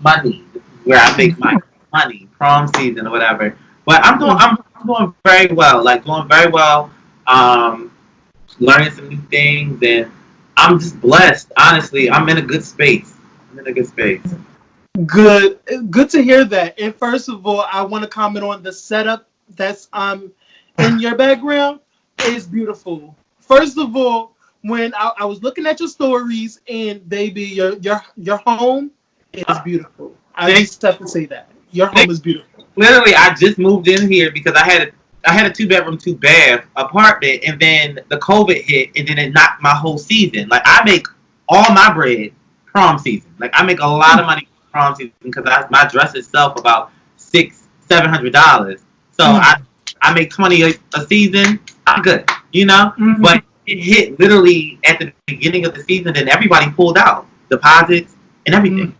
money, where I make my money, prom season or whatever. But I'm doing very well, like doing very well, um, learning some new things, and I'm just blessed. Honestly, I'm in a good space. I'm in a good space. Good, good to hear that. And first of all, I want to comment on the setup that's in your background. It's beautiful. First of all, when I was looking at your stories, and baby, your home is beautiful. I Thank, just have to say that your home thank is beautiful. Literally, I just moved in here because I had a 2 bedroom, 2 bath apartment, and then the COVID hit, and then it knocked my whole season. Like I make all my bread prom season. Like I make a lot of money prom season because my dress itself about $600-700. So Mm, I make 20 a season. I'm good, mhm, But it hit literally at the beginning of the season, and everybody pulled out deposits and mm, everything.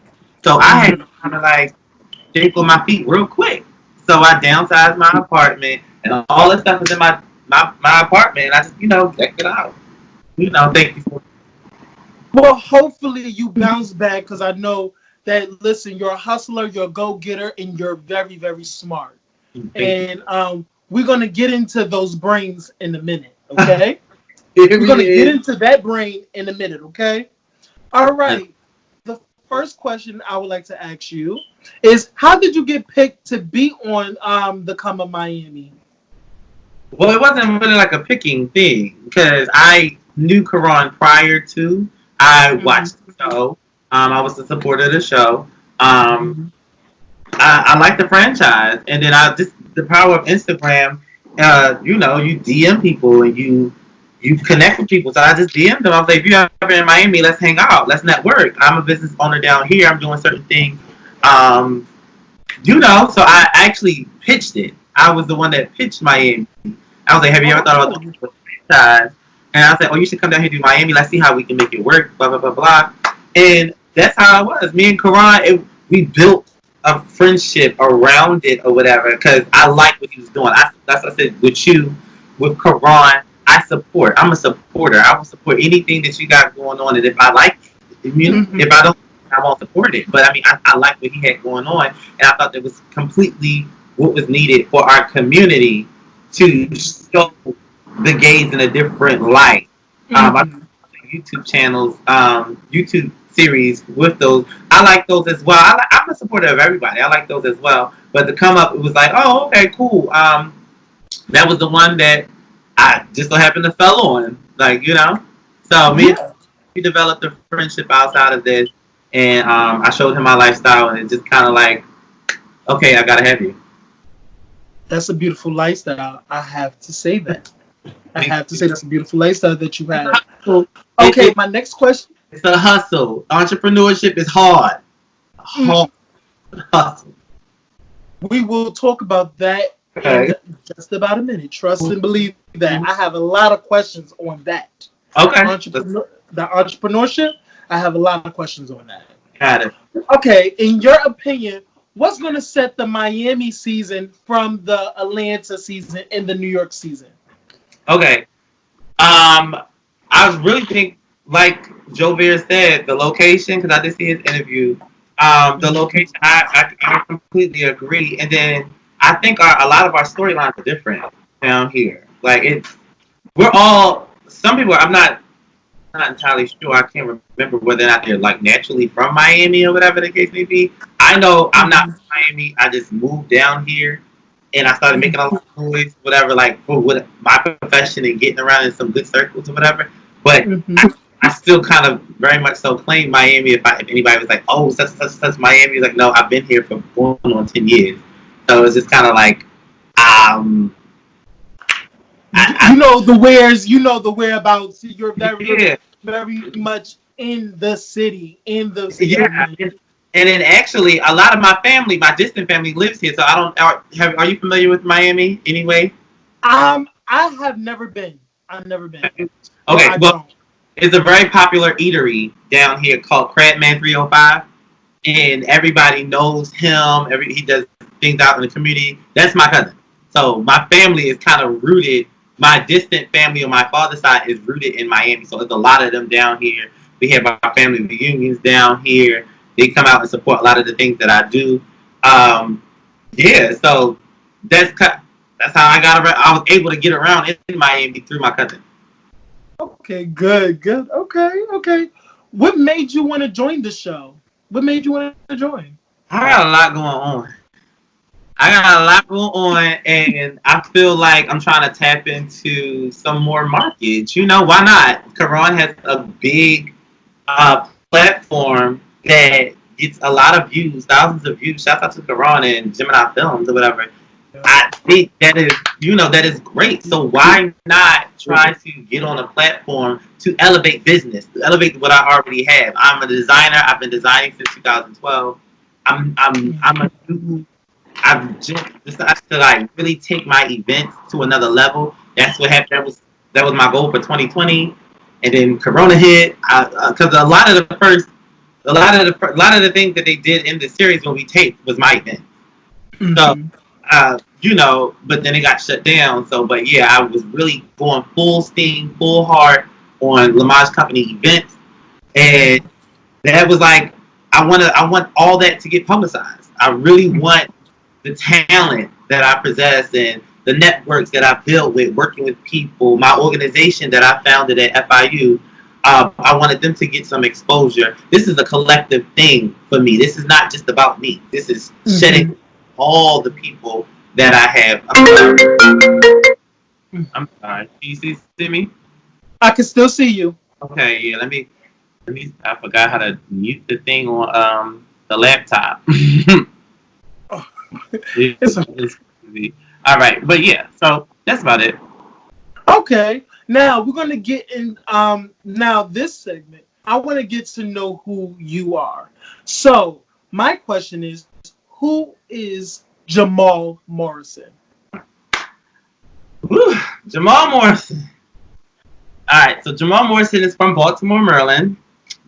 So I had to mhm. kind of like think on my feet real quick. So I downsized my apartment, and all this stuff is in my apartment. And I just, decked it out. Thank you for Well, hopefully you bounce back because I know that. Listen, you're a hustler, you're a go getter, and you're very very smart. thank you. And we're gonna get into those brains in a minute. Okay. We're gonna get Period. into that brain in a minute, okay? All right. The first question I would like to ask you is, how did you get picked to be on the Come of Miami? Well, it wasn't really like a picking thing because I knew Karan prior to. I Mhm, watched the show. I was a supporter of the show. Um, mhm, I like the franchise, and then I just the power of Instagram. You DM people and you connect with people. So I just DM'd them. I was like, if you're ever in Miami, let's hang out, let's network. I'm a business owner down here. I'm doing certain things. Um, so I actually pitched it. I was the one that pitched Miami. I was like, have you ever thought about Oh. doing this franchise? And I said, oh, you should come down here to Miami. Let's see how we can make it work. Blah blah blah blah. And that's how it was. Me and Karan, we built a friendship around it or whatever because I like what he was doing. That's what I said with you, with Karan. I support. I'm a supporter. I will support anything that you got going on. And if I like, Mhm, if I don't, I won't support it. But I mean, I like what he had going on, and I thought that was completely what was needed for our community to show the gays in a different light. I mhm. YouTube channels, YouTube series with those. I like those as well. I'm a supporter of everybody. I like those as well. But to come up, it was like, oh, okay, cool. That was the one that I just so happened to fell on, So me and Yeah, we developed a friendship outside of this, and I showed him my lifestyle, and it just kind of like, okay, I gotta have you. that's a beautiful lifestyle. I have to say that. I have to say that's a beautiful lifestyle that you have. So, It, okay, it, my next question. it's a hustle. Entrepreneurship is hard. Mm, Hard hustle. we will talk about that in Okay. just about a minute. Trust and believe that. I have a lot of questions on that. Okay. The entrepreneurship, I have a lot of questions on that. Got it. Okay, in your opinion, what's going to set the Miami season from the Atlanta season and the New York season? Okay. I really think, like Joe Beer said, the location, because I did see his interview. The Mhm. location, I completely agree. And then I think a lot of our storylines are different down here. Like we're all. Some people, I'm not entirely sure. I can't remember whether or not they're like naturally from Miami or whatever the case may be. I know I'm not Mhm. from Miami. I just moved down here and I started making a Mhm. lot of noise, whatever, like for what my profession and getting around in some good circles or whatever. But Mhm. I still kind of very much so claim Miami. If anybody was like, oh, such Miami, like, no, I've been here for going on 10 years. So it's just kind of like, um, You I, know the wheres, you know the whereabouts. You're very, yeah, very much in the city, in the city of yeah. Miami. And then actually, a lot of my family, my distant family, lives here. So I don't. Are you familiar with Miami anyway? I have never been. I've never been. So Okay, I well, don't. it's a very popular eatery down here called Crabman 305, and everybody knows him. He does things out in the community. That's my cousin. So my family is kind of rooted. My distant family on my father's side is rooted in Miami. So there's a lot of them down here. We have our family reunions down here. They come out and support a lot of the things that I do. Yeah, so that's how I got around. I was able to get around in Miami through my cousin. Okay, good. Okay. What made you want to join the show? What made you want to join? I got a lot going on. I got a lot going on, and I feel like I'm trying to tap into some more markets. You know, why not? Karan has a big platform that gets a lot of views, thousands of views. Shout out to Karan and Gemini Films or whatever. I think that is, that is great. So why not try to get on a platform to elevate business, to elevate what I already have? I'm a designer. I've been designing since 2012. I'm a new. I've just decided to like really take my events to another level. That's what happened. That was my goal for 2020, and then Corona hit. Because a lot of the things that they did in the series when we taped was my event. So, Mm-hmm. but then it got shut down. So, but yeah, I was really going full steam, full heart on Lamaj Company events, and that was like, I want all that to get publicized. I really want the talent that I possess and the networks that I built with working with people, my organization that I founded at FIU. I wanted them to get some exposure. This is a collective thing for me. This is not just about me. This is shedding all the people that I have. I'm sorry. Can you see me? I can still see you. Okay, yeah. Let me. I forgot how to mute the thing on the laptop. It's It's crazy. All right, but yeah. So that's about it. okay. Now we're gonna get in. Now this segment, I want to get to know who you are. So my question is, who is Jamal Morrison? Whew, Jamal Morrison. All right, so Jamal Morrison is from Baltimore, Maryland.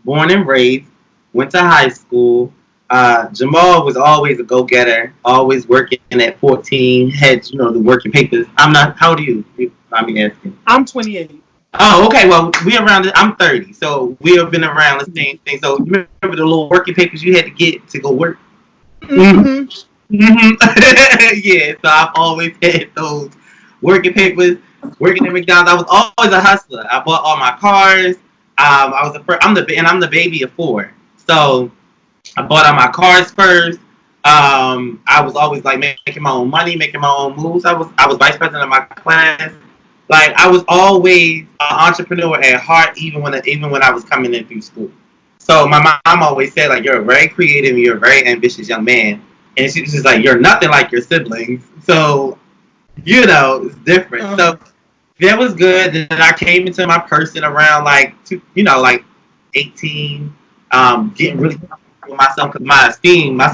Born and raised. Went to high school. Jamal was always a go-getter. Always working at 14. Had the working papers. I'm not. How old are you? I mean asking. I'm 28. Oh, okay. Well, we around. I'm 30, so we have been around the same thing. So you remember the little working papers you had to get to go work? Mm-hmm. Yeah. So I've always had those working papers. Working at McDonald's, I was always a hustler. I bought all my cars. I was I'm the baby of four. So I bought all my cars first. I was always like making my own money, making my own moves. I was vice president of my class. Like I was always an entrepreneur at heart, even when I was coming in through school. So my mom always said like you're a very creative, you're a very ambitious young man, and she was just like you're nothing like your siblings. So it's different. So that was good. Then I came into my person around like 18, getting really comfortable with myself because my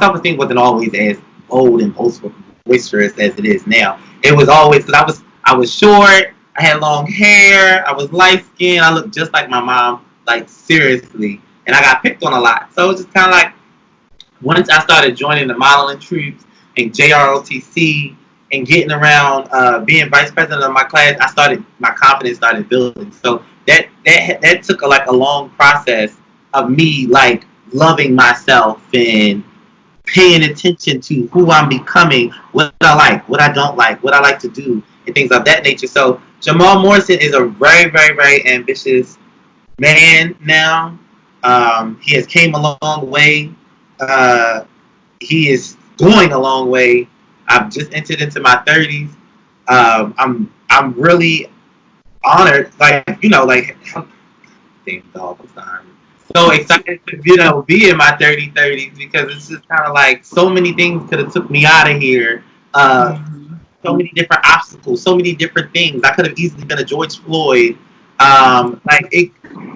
self-esteem wasn't always as bold and boisterous as it is now. It was always because I was short, I had long hair, I was light skinned, I looked just like my mom, like seriously, and I got picked on a lot. So it was just kind of like once I started joining the modeling troops and JROTC and getting around being vice president of my class, my confidence started building. So that took a long process of me like loving myself and paying attention to who I'm becoming, what I like, what I don't like, what I like to do, and things of that nature. So Jamal Morrison is a very, very, very ambitious man now. He has came a long way. He is going a long way. I've just entered into my 30s. I'm really honored, damn dog, I'm sorry. So excited to be in my 30s because it's just kind of like so many things could have took me out of here. So many different obstacles, so many different things. I could have easily been a George Floyd. So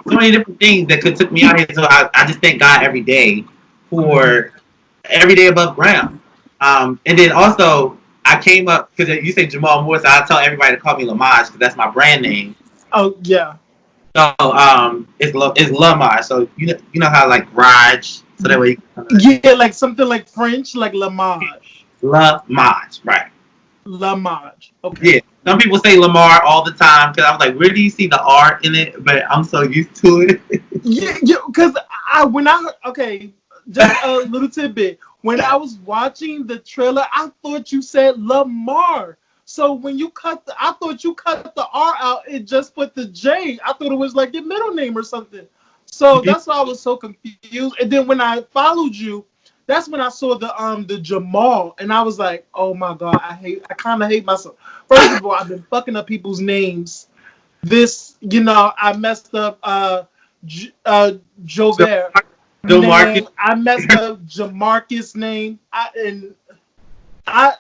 many different things that could took me out of here. So I just thank God every day for every day above ground. And then also I came up because you say Jamal Morrison. I tell everybody to call me Lamaj because that's my brand name. Oh yeah. So it's Lamaj. So you know how like Raj. So that way. Yeah, like something like French, like Lamaj. Lamaj, right? Lamaj. Okay. Yeah. Some people say Lamar all the time because I was like, where do you see the R in it? But I'm so used to it. Yeah, because when I heard, okay, just a little tidbit. When I was watching the trailer, I thought you said Lamar. So when you I thought you cut the R out and just put the J. I thought it was like your middle name or something. So that's why I was so confused. And then when I followed you, that's when I saw the Jamal, and I was like, oh my god, I kind of hate myself. First of all, I've been fucking up people's names. I messed up Jovert Marcus. name. I messed up Jamarcus name. I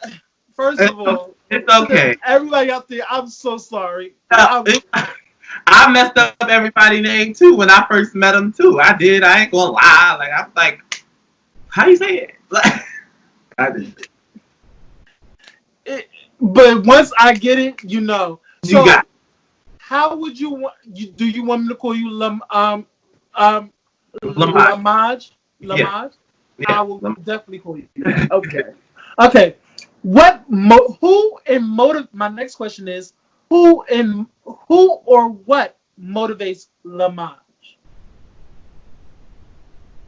first of all, It's okay. everybody out there, I'm so sorry. I messed up everybody's name too when I first met them too. I did. I ain't gonna lie. Like I'm like, how you say it? Like, I did. But once I get it, you know. So You got. how would you want? Do you want me to call you Lamaj. Lamaj? Yeah. I will definitely call you. Okay. Okay. My next question is who or what motivates Lamaj?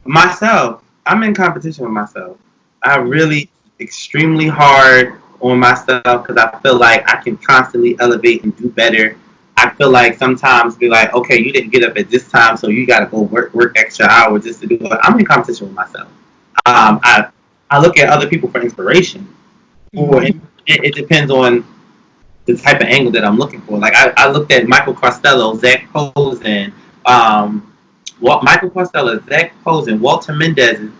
Myself. I'm in competition with myself. I really extremely hard on myself because I feel like I can constantly elevate and do better. I feel like sometimes be like, okay, you didn't get up at this time, so you got to go work extra hours just to do it. I'm in competition with myself. I look at other people for inspiration, or it depends on the type of angle that I'm looking for. Like I looked at Michael Costello, Zach Posen, Michael Costello, Zach Posen, Walter Mendez,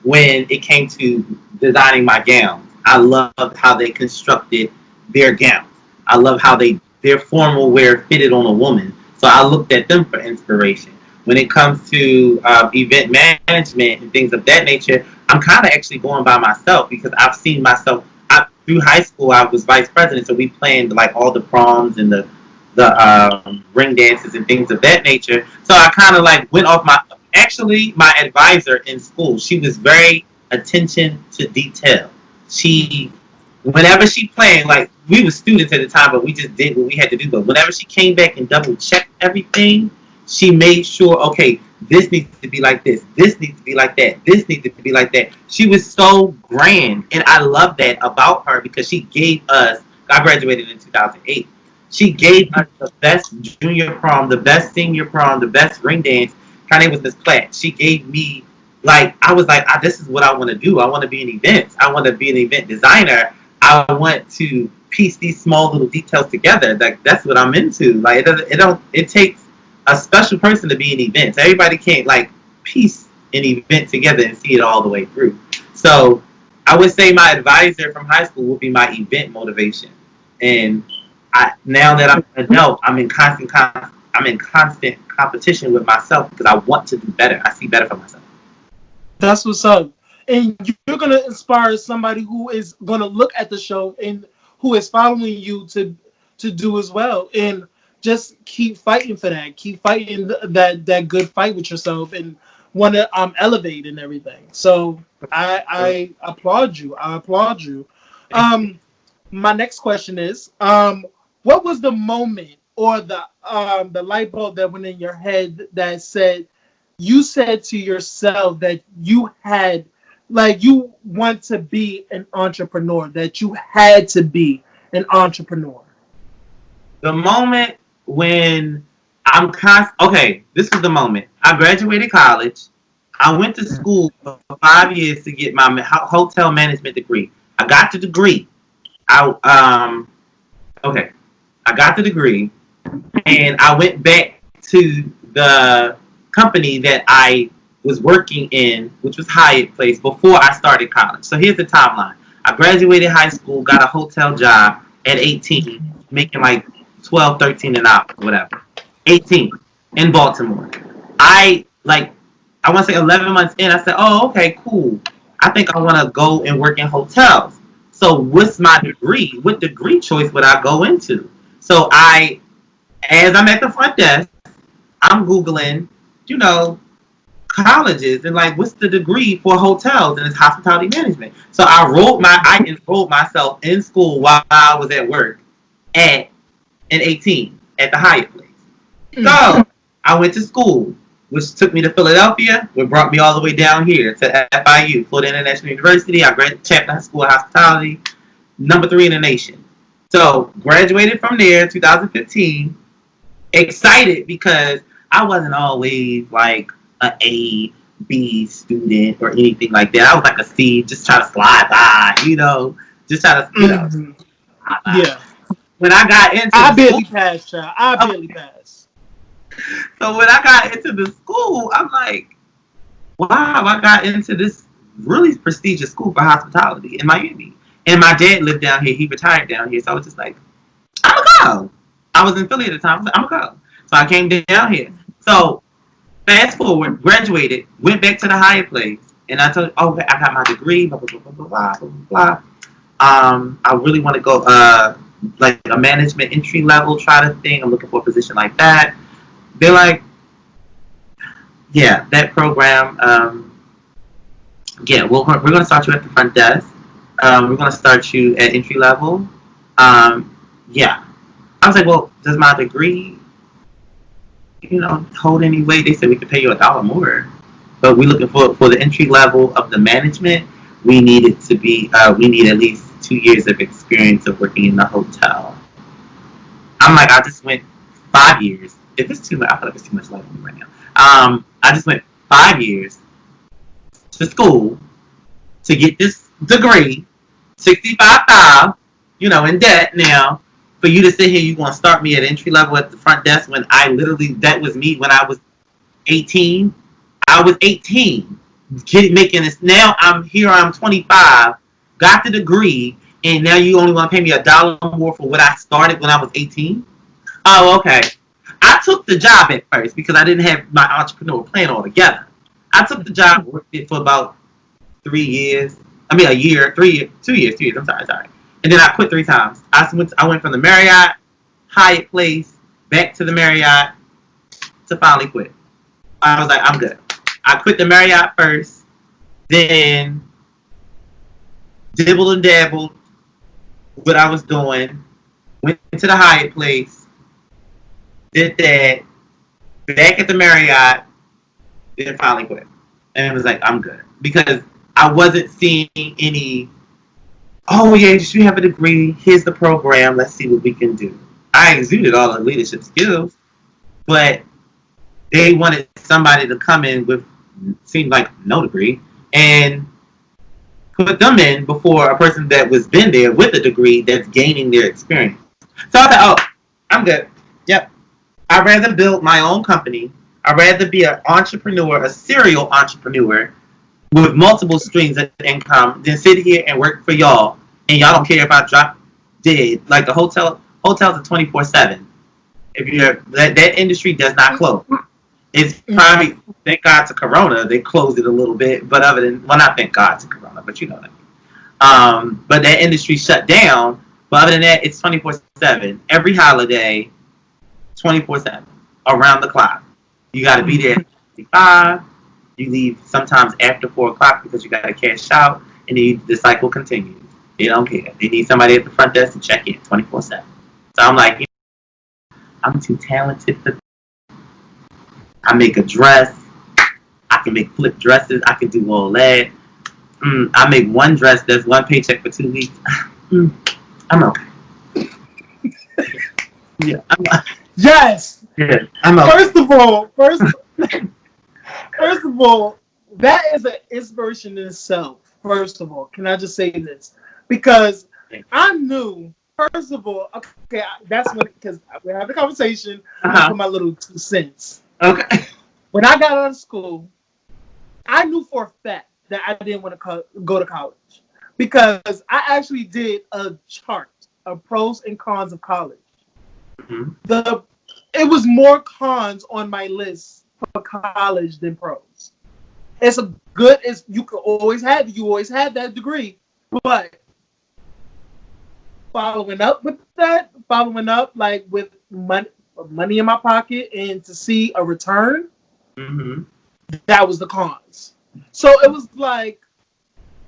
when it came to designing my gowns. I loved how they constructed their gowns. I love how their formal wear fitted on a woman. So I looked at them for inspiration. When it comes to event management and things of that nature, I'm kind of actually going by myself because I've seen myself. Through high school, I was vice president, so we planned like all the proms and the ring dances and things of that nature. So I kind of like went off my advisor in school. She was very attention to detail. Whenever she planned, like we were students at the time, but we just did what we had to do. But whenever she came back and double checked everything, she made sure, okay, this needs to be like this needs to be like that, this needs to be like that. She was so grand, and I love that about her because she gave us. I graduated in 2008. She gave us the best junior prom, the best senior prom, the best ring dance. Her name was Miss Platt. She gave me, like, I was like, this is what I want to do. I want to be an event. I want to be an event designer. I want to piece these small little details together. Like that's what I'm into. Like it takes a special person to be an event. So everybody can't like piece an event together and see it all the way through. So I would say my advisor from high school would be my event motivation. And now that I'm an adult, I'm in constant competition with myself because I want to do better. I see better for myself. That's what's up. And you're going to inspire somebody who is going to look at the show and who is following you to do as well. And just keep fighting for that. Keep fighting that good fight with yourself and want to elevate and everything. So I applaud you. I applaud you. My next question is, what was the moment or the light bulb that went in your head that you said to yourself that you had, like, you want to be an entrepreneur, that you had to be an entrepreneur? The moment when okay, this was the moment. I graduated college. I went to school for 5 years to get my hotel management degree. I got the degree. I got the degree, and I went back to the company that I was working in, which was Hyatt Place, before I started college. So here's the timeline. I graduated high school, got a hotel job at 18, making like 12, 13 an hour, whatever. 18 in Baltimore. I want to say 11 months in, I said, oh, okay, cool. I think I want to go and work in hotels. So what's my degree? What degree choice would I go into? So as I'm at the front desk, I'm Googling, colleges and like, what's the degree for hotels? And it's hospitality management. So I enrolled myself in school while I was at work in 18 at the Hyatt Place. So I went to school. which took me to Philadelphia, which brought me all the way down here to FIU, Florida International University. I graduated Chapman High School of Hospitality, #3 in the nation. So graduated from there, 2015. Excited because I wasn't always like an A, B student or anything like that. I was like a C, just try to slide by, just try to, slide by. Yeah. When I got into I the barely school, passed, child. I barely passed. so when I got into the school, I'm like, wow, I got into this really prestigious school for hospitality in Miami. And my dad lived down here. He retired down here. So I was just like, I'm going to go. I was in Philly at the time. I was like, I'm going to go. So I came down here. So fast forward, graduated, went back to the higher place. And I told, oh, I got my degree, blah, blah, blah, blah, blah, blah, blah. I really want to go like a management entry level try to thing. I'm looking for a position like that. They're like, yeah, that program, yeah, we're going to start you at the front desk. We're going to start you at entry level. Yeah. I was like, well, does my degree, hold any weight? They said we could pay you $1 more. But we're looking for the entry level of the management. We need it to be, we need at least 2 years of experience of working in the hotel. I'm like, I just went 5 years. If it's too much, I feel like it's too much life on me right now. I just went 5 years to school to get this degree, 65,000, in debt now. For you to sit here, you want to start me at entry level at the front desk when that was me when I was 18. I was 18, making this. Now I'm 25, got the degree, and now you only want to pay me $1 more for what I started when I was 18. Oh, okay. I took the job at first because I didn't have my entrepreneur plan all together. I took the job, worked it for about 3 years. I mean, a year, 3 years, 2 years, 2 years. I'm sorry. And then I quit 3 times. I went from the Marriott, Hyatt Place, back to the Marriott to finally quit. I was like, I'm good. I quit the Marriott first, then dibbled and dabbled what I was doing, went to the Hyatt Place, did that, back at the Marriott, then finally quit. And it was like, I'm good. Because I wasn't seeing any, oh yeah, you have a degree, here's the program, let's see what we can do. I exuded all the leadership skills, but they wanted somebody to come in with, seemed like no degree, and put them in before a person that was been there with a degree that's gaining their experience. So I thought, oh, I'm good. Yep. I'd rather build my own company. I'd rather be an entrepreneur, a serial entrepreneur with multiple streams of income than sit here and work for y'all and y'all don't care if I drop dead. Like the hotels are 24/7. If you're that industry does not close. It's probably, thank God to Corona, they closed it a little bit, but other than, well, not thank God to Corona, but you know what I mean. But that industry shut down, but other than that, it's 24/7. Every holiday, 24/7, around the clock. You got to be there at 5. You leave sometimes after 4 o'clock because you got to cash out, and then the cycle continues. They don't care. They need somebody at the front desk to check in 24/7. So I'm like, I'm too talented for. I make a dress. I can make flip dresses. I can do all that. I make one dress that's one paycheck for 2 weeks. I'm okay. Yeah. Yes. Yeah. I'm okay. First of all, that is an inspiration in itself. First of all, can I just say this? Because I knew, first of all, okay, that's when, because we had the conversation, I put my little 2 cents. Okay. When I got out of school, I knew for a fact that I didn't want to go to college because I actually did a chart of pros and cons of college. Mm-hmm. It was more cons on my list for college than pros. It's a good as you always had that degree, but following up like with money in my pocket and to see a return, that was the cons. So it was like,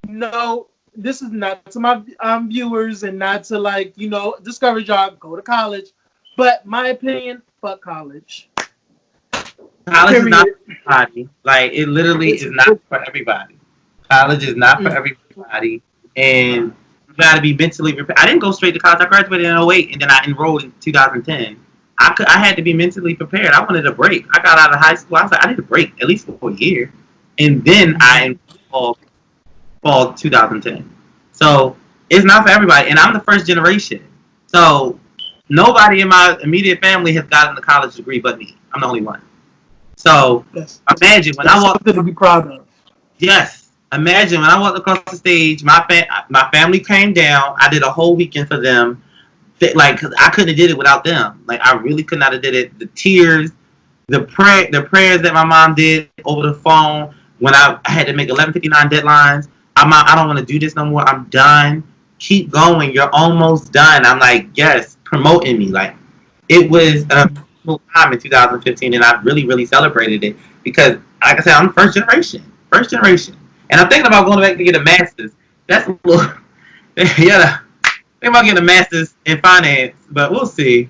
no, this is not to my viewers and not to like, discourage y'all, go to college. But my opinion, fuck college. College is not Period. for everybody. Like it literally It's, is not for everybody. College is not for mm, everybody, and you got to be mentally prepared. I didn't go straight to college. I graduated in '08, and then I enrolled in 2010. I had to be mentally prepared. I wanted a break. I got out of high school. I was like, I need a break at least for a year, and then I enrolled fall 2010. So it's not for everybody, and I'm the first generation. So nobody in my immediate family has gotten a college degree but me. I'm the only one. So that's imagine when I that's walked. something to be proud of. Yes, imagine when I walked across the stage. My family came down. I did a whole weekend for them. Like, 'cause I couldn't have did it without them. Like, I really could not have did it. The tears, the prayers that my mom did over the phone when I had to make 11:59 deadlines. I don't want to do this no more. I'm done. Keep going. You're almost done. I'm like, yes, promoting me. Like, it was an emotional time in 2015, and I really, really celebrated it because, like I said, I'm first generation, and I'm thinking about going back to get a master's. That's a little, yeah. Think about getting a master's in finance, but we'll see.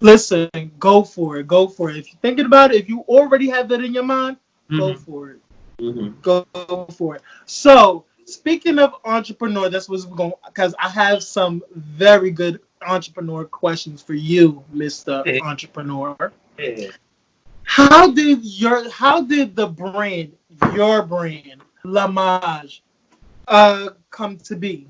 Listen, go for it. Go for it. If you're thinking about it, if you already have that in your mind, go Mm-hmm. for it. Mm-hmm. Go for it. So, speaking of entrepreneur, that's what's going because I have some very good entrepreneur questions for you, Mr. Yeah. Entrepreneur. Yeah. How did the brand, your brand, Lamaj, come to be?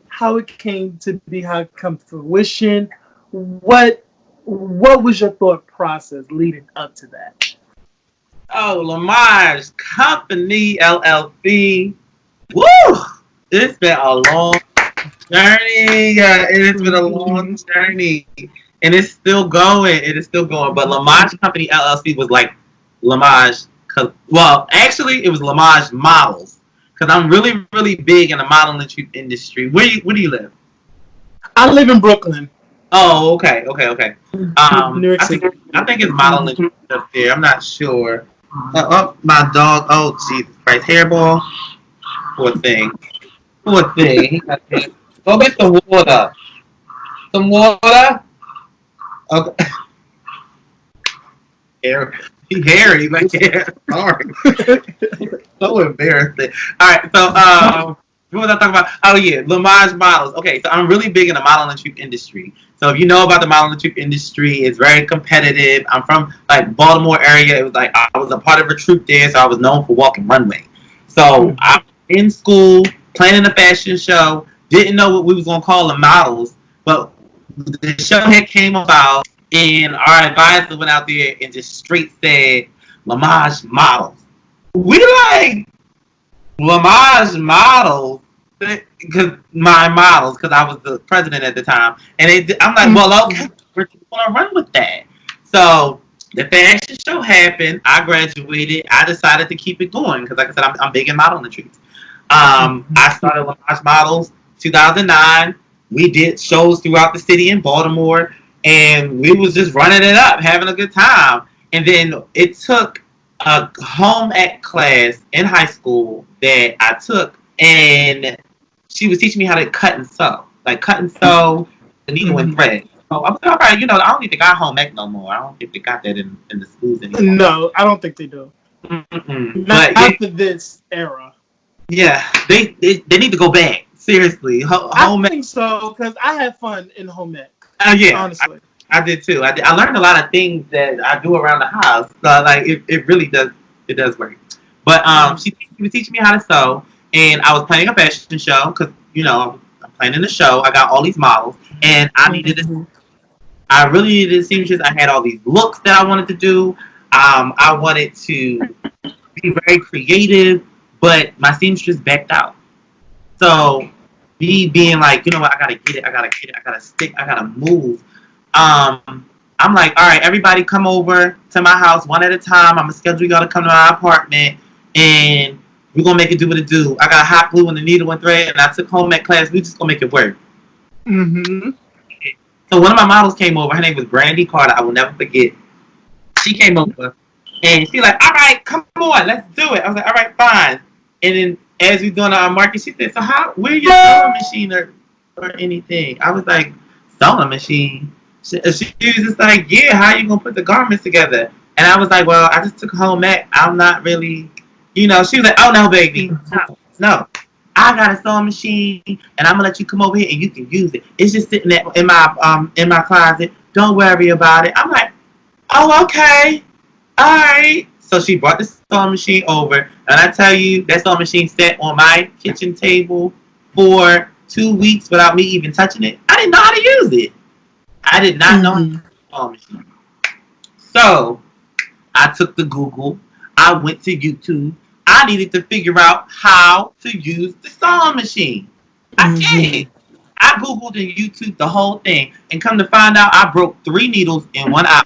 How it came to be, how it come to fruition? What what was your thought process leading up to that? Oh, Lamaj Company LLC. Woo! It's been a long journey. Yeah, it has been a long Mhm. journey, and it's still going. It is still going. But Lamaj Company LLC was like Lamaj. Well, actually, it was Lamaj Models because I'm really, really big in the modeling industry. Where do you live? I live in Brooklyn, Oh, okay, okay, okay. New York City. I think it's modeling up there. I'm not sure. Oh, my dog. Oh, Jesus Christ, hairball. Poor thing. Poor thing. Go get some water. Some water. Okay. He hairy, like yeah. Sorry. So embarrassing. All right, so what was I talking about? Oh yeah, Lamaj models. Okay, so I'm really big in the model and troop industry. So if you know about the model and troop industry, it's very competitive. I'm from like Baltimore area. It was like I was a part of a troop there, so I was known for walking runway. So I was in school planning a fashion show. Didn't know what we was gonna call the models, but the show had came about, and our advisor went out there and just straight said Lamaj models. We like Lamaj models because my models because I was the president at the time, and I'm like, well, okay, we're gonna run with that. So the fashion show happened. I graduated. I decided to keep it going because, like I said, I'm big in modeling treats. I started Lamaj Models 2009. We did shows throughout the city in Baltimore, and we was just running it up, having a good time. And then it took a home ec class in high school that I took, and she was teaching me how to cut and sew, like cut and sew the needle and thread. So I was like, all right, I don't think they got home ec no more. I don't think they got that in the schools anymore. No, I don't think they do. Mm-mm. Not But yeah, for this era. yeah, they need to go back. Seriously, I home ec. think so because I had fun in home ec. Yeah, Honestly. I did too. I learned a lot of things that I do around the house. So like it really does work. But she was teaching me how to sew, and I was planning a fashion show because I'm planning the show. I got all these models, and I really needed a seamstress. I had all these looks that I wanted to do. I wanted to be very creative, but my seamstress backed out. So me being like, you know what, I gotta get it, I gotta stick, I gotta move. I'm like, all right, everybody come over to my house one at a time. I'm gonna schedule y'all to come to my apartment, and we're gonna make it do what it do. I got hot glue and the needle and thread, and I took home ec class. We just gonna make it work. Mm-hmm. So one of my models came over. Her name was Brandy Carter. I will never forget. She came over, and she like, all right, come on, let's do it. I was like, all right, fine. And then as we doing our market, she said, so where your sewing machine or anything? I was like, sewing machine. She was just like, yeah, how you gonna put the garments together? And I was like, well, I just took home ec. I'm not really, She was like, oh no, baby, no. I got a sewing machine, and I'm gonna let you come over here and you can use it. It's just sitting there in my closet. Don't worry about it. I'm like, oh, okay, all right. So she brought the sewing machine over, and I tell you, that sewing machine sat on my kitchen table for 2 weeks without me even touching it. I didn't know how to use it. I did not know how to use the sewing machine. So I took the Google. I went to YouTube. I needed to figure out how to use the sewing machine. I did. I Googled and YouTube the whole thing, and come to find out, I broke 3 needles in 1 hour.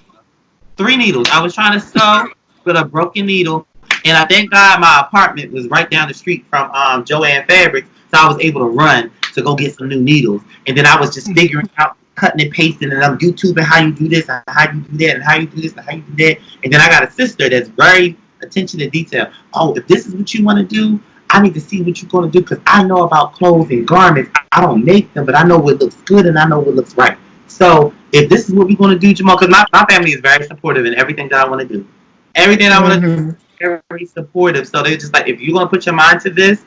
3 needles. I was trying to sew with a broken needle, and I thank God my apartment was right down the street from Joanne Fabrics, so I was able to run to go get some new needles. And then I was just figuring out, cutting and pasting, and I'm YouTubing how you do this, and how you do that, and how you do this, and how you do that. And then I got a sister that's very attention to detail. Oh, if this is what you want to do, I need to see what you're going to do, because I know about clothes and garments. I don't make them, but I know what looks good and I know what looks right. So if this is what we're going to do, Jamal, because my family is very supportive in everything that I want to do. Everything I want to do, very supportive. So they're just like, if you're going to put your mind to this,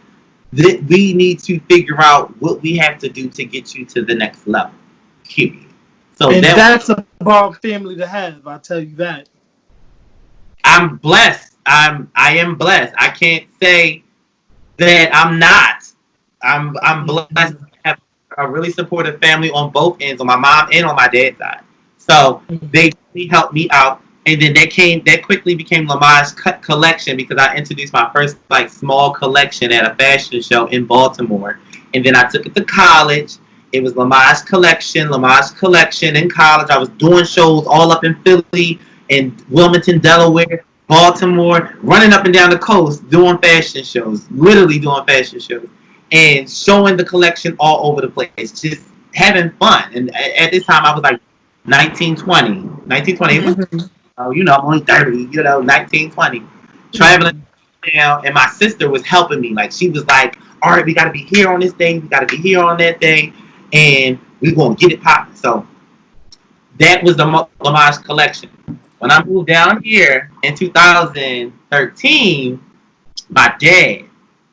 we need to figure out what we have to do to get you to the next level. Period. So and that's a bomb family to have. I'll tell you that. I'm blessed. I am blessed. I can't say that I'm not. I'm blessed to have a really supportive family on both ends, on my mom and on my dad's side. So they really helped me out. And then that quickly became Lamaj collection, because I introduced my first small collection at a fashion show in Baltimore. And then I took it to college. It was Lamaj collection in college. I was doing shows all up in Philly and Wilmington, Delaware, Baltimore, running up and down the coast doing fashion shows, literally doing fashion shows, and showing the collection all over the place, just having fun. And at this time, I was like 19, 20. I'm only 30, 19, 20. Traveling down, and my sister was helping me. She was like, all right, we got to be here on this day, we got to be here on that day, and we're going to get it popping. So that was the Lamaj collection. When I moved down here in 2013, my dad,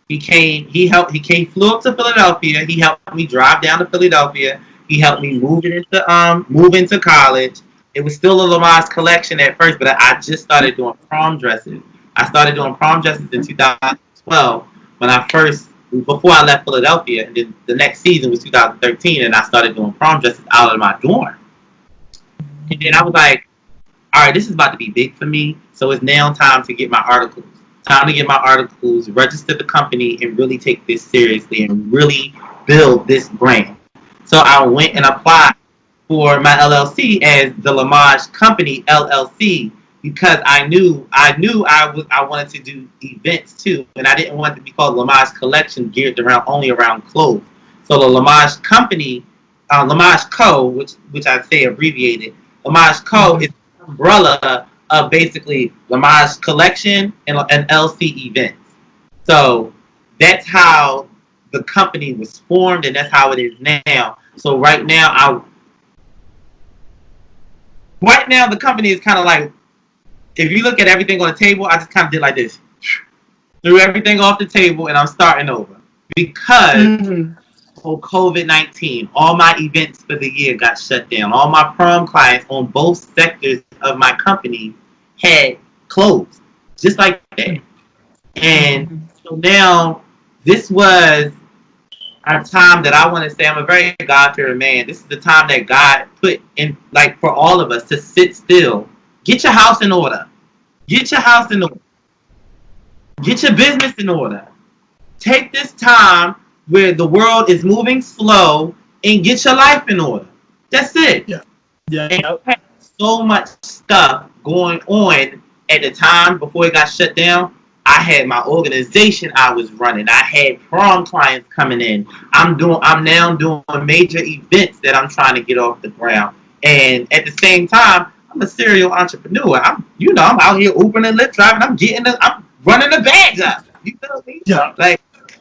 he flew up to Philadelphia. He helped me drive down to Philadelphia. He helped me move into college. It was still a Lamaj collection at first, but I just started doing prom dresses. I started doing prom dresses in 2012 before I left Philadelphia. And then the next season was 2013, and I started doing prom dresses out of my dorm. And then I was like, all right, this is about to be big for me, so it's now time to get my articles. Time to get my articles, register the company, and really take this seriously and really build this brand. So I went and applied for my LLC as the Lamaj Company LLC, because I knew I wanted to do events too, and I didn't want it to be called Lamaj Collection, geared only around clothes. So the Lamaj Company, Lamaj Co., which I say abbreviated, Lamaj Co. is an umbrella of basically Lamaj Collection and LC events. So that's how the company was formed, and that's how it is now. So right now the company is kind of like, if you look at everything on the table, I just kind of did like this. Threw everything off the table, and I'm starting over. Because of COVID-19, all my events for the year got shut down. All my prom clients on both sectors of my company had closed. Just like that. And so now, this was a time that I want to say, I'm a very God-fearing man. This is the time that God put in, for all of us to sit still. Get your house in order. Get your house in order. Get your business in order. Take this time where the world is moving slow and get your life in order. That's it. Yeah. And I had so much stuff going on at the time before it got shut down. I had my organization I was running. I had prom clients coming in. I'm now doing major events that I'm trying to get off the ground. And at the same time, I'm a serial entrepreneur. I'm out here Ubering and Lyft driving. I'm running the bags up. You feel me? Yeah.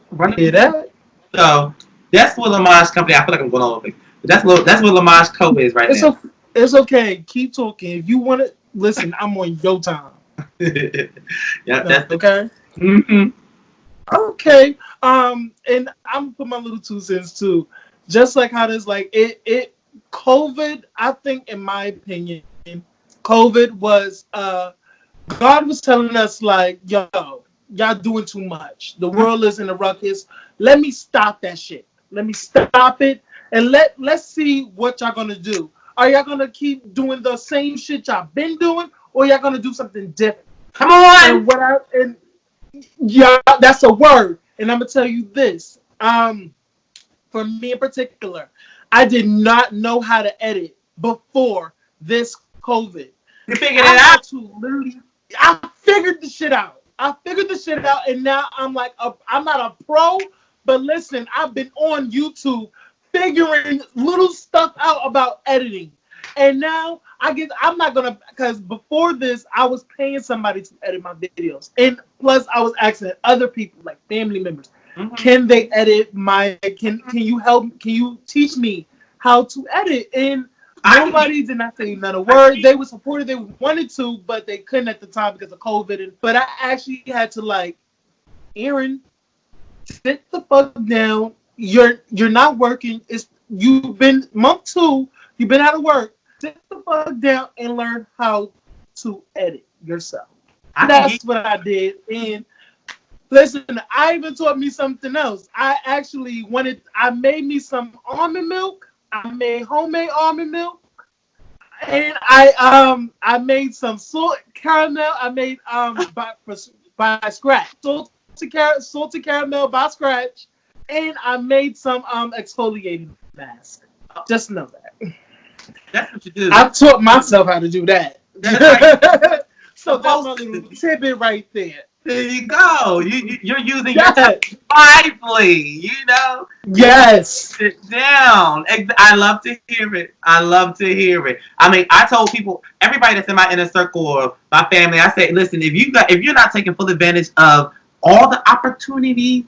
Running that. So that's what Lamaj Company. I feel like I'm going all over. But that's what Lamaj Co. is right now. It's okay. Keep talking. If you want to listen, I'm on your time. Yeah, No, that's it. okay. Mm-hmm. Okay. And I'm gonna put my little 2 cents too. Just like how this, like it COVID, I think in my opinion, COVID was God was telling us like, yo, y'all doing too much. The world is in a ruckus. Let me stop that shit. Let me stop it and let's see what y'all gonna do. Are y'all gonna keep doing the same shit y'all been doing, or y'all gonna do something different? Come on. And yeah, that's a word. And I'm gonna tell you this. For me in particular, I did not know how to edit before this COVID. You figured it I out. had to literally. I figured the shit out. I figured the shit out, and now I'm like, I'm not a pro, but listen, I've been on YouTube figuring little stuff out about editing, and now I'm not gonna, because before this, I was paying somebody to edit my videos, and plus I was asking other people, like family members, Mm-hmm. can they edit my? Can you help? Can you teach me how to edit? And I can. nobody did not say not a I word. can. They were supportive. They wanted to, but they couldn't at the time because of COVID. But I actually had to like, Aaron, sit the fuck down. You're not working. You've been month 2. You've been out of work. Sit the fuck down and learn how to edit yourself. I can get. That's what I did. And listen, I even taught me something else. I made me some almond milk. I made homemade almond milk. And I made some salt caramel. I made by scratch. Salted caramel by scratch. And I made some exfoliating mask. Just know that. That's what you do. I taught myself how to do that. That's how you're So that's my supposed little to. tidbit right there. There you go. You're using your time Yes. wisely. You know. Yes. Sit down. I love to hear it. I love to hear it. I mean, I told people, everybody that's in my inner circle or my family, I say, listen, if you're not taking full advantage of all the opportunities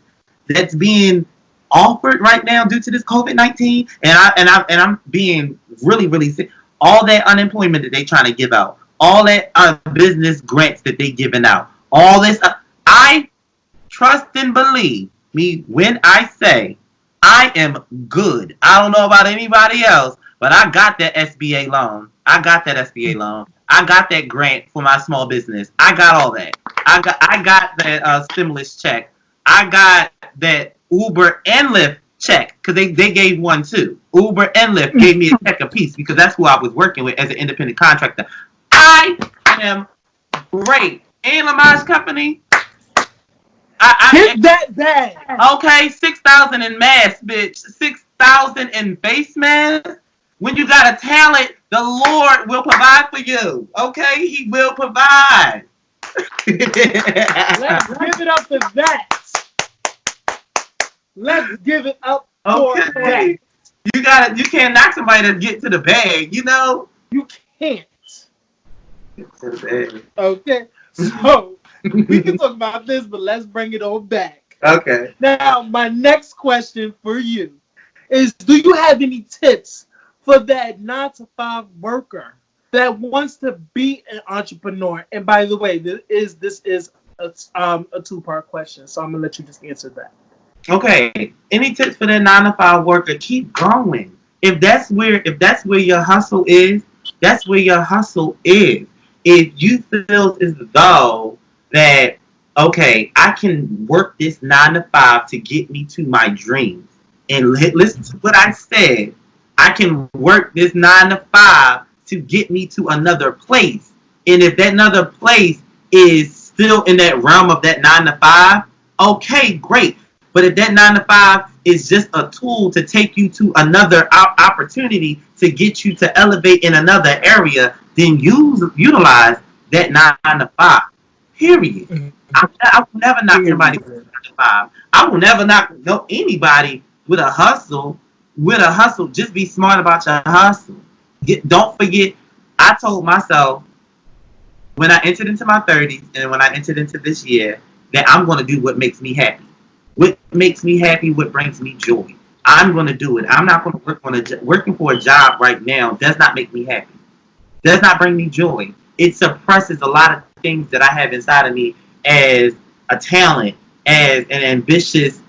that's being offered right now due to this COVID-19, and I'm being really really sick, all that unemployment that they trying to give out, all that business grants that they giving out, all this, I trust and believe me when I say I am good. I don't know about anybody else, but I got that SBA loan. I got that SBA loan. I got that grant for my small business. I got all that. I got that stimulus check. I got that Uber and Lyft check because they gave one too. Uber and Lyft gave me a check apiece because that's who I was working with as an independent contractor. I am great. And Lamaj Company, Hit that bag. okay, 6,000 in mask, bitch. 6,000 in face mask. When you got a talent, the Lord will provide for you. Okay, He will provide. Let's give it up for that. Let's give it up for that. Okay, you got it. You can't knock somebody to get to the bag. You know. You can't. Get to the bag. Okay. So we can talk about this, but let's bring it all back. Okay. Now, my next question for you is, do you have any tips for that 9-to-5 worker that wants to be an entrepreneur? And by the way, this is a 2-part question, so I'm gonna let you just answer that. Okay. Any tips for that 9 to 5 worker? Keep going. If that's where your hustle is, that's where your hustle is. If you feel as though that, okay, I can work this 9 to 5 to get me to my dreams. And listen to what I said. I can work this 9 to 5 to get me to another place. And if that another place is still in that realm of that 9 to 5, okay, great. But if that 9 to 5 is just a tool to take you to another opportunity to get you to elevate in another area, then utilize that 9 to 5. Period. Mm-hmm. I will never knock anybody with a 9 to 5. I will never knock anybody with a hustle. With a hustle, just be smart about your hustle. Don't forget, I told myself when I entered into my 30s and when I entered into this year that I'm going to do what makes me happy. What makes me happy, what brings me joy. I'm going to do it. I'm not going to work on working for a job right now does not make me happy. Does not bring me joy. It suppresses a lot of things that I have inside of me as a talent, as an ambitious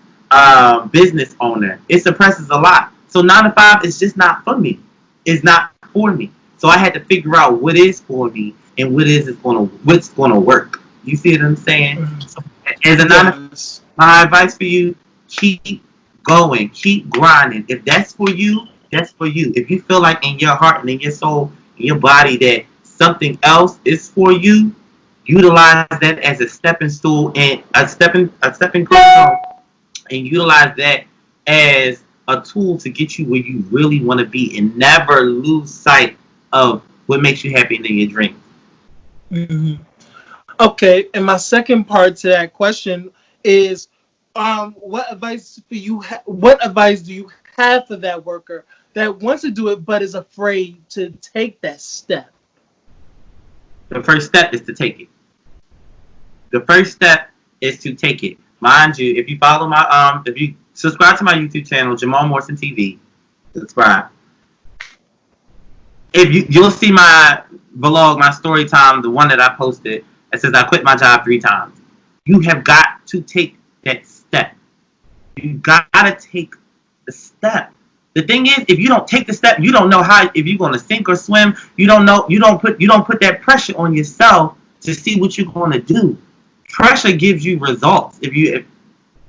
business owner. It suppresses a lot. So 9 to 5 is just not for me. It's not for me. So I had to figure out what is for me and what's gonna work. You see what I'm saying? So as a 9 to 5, Yes. my advice for you: keep going, keep grinding. If that's for you, that's for you. If you feel like in your heart and in your soul, in your body that something else is for you, utilize that as a stepping stool and a stepping stone, and utilize that as a tool to get you where you really want to be, and never lose sight of what makes you happy in your dreams. Hmm. Okay, and my second part to that question is, what advice for you? What advice do you have for that worker that wants to do it but is afraid to take that step? The first step is to take it. The first step is to take it. Mind you, if you follow if you subscribe to my YouTube channel, Jamal Morrison TV, subscribe. If you'll see my vlog, my story time, the one that I posted that says I quit my job 3 times. You have got to take that step. You gotta take the step. The thing is, if you don't take the step, you don't know how if you're gonna sink or swim. You don't know. You don't put that pressure on yourself to see what you're gonna do. Pressure gives you results. If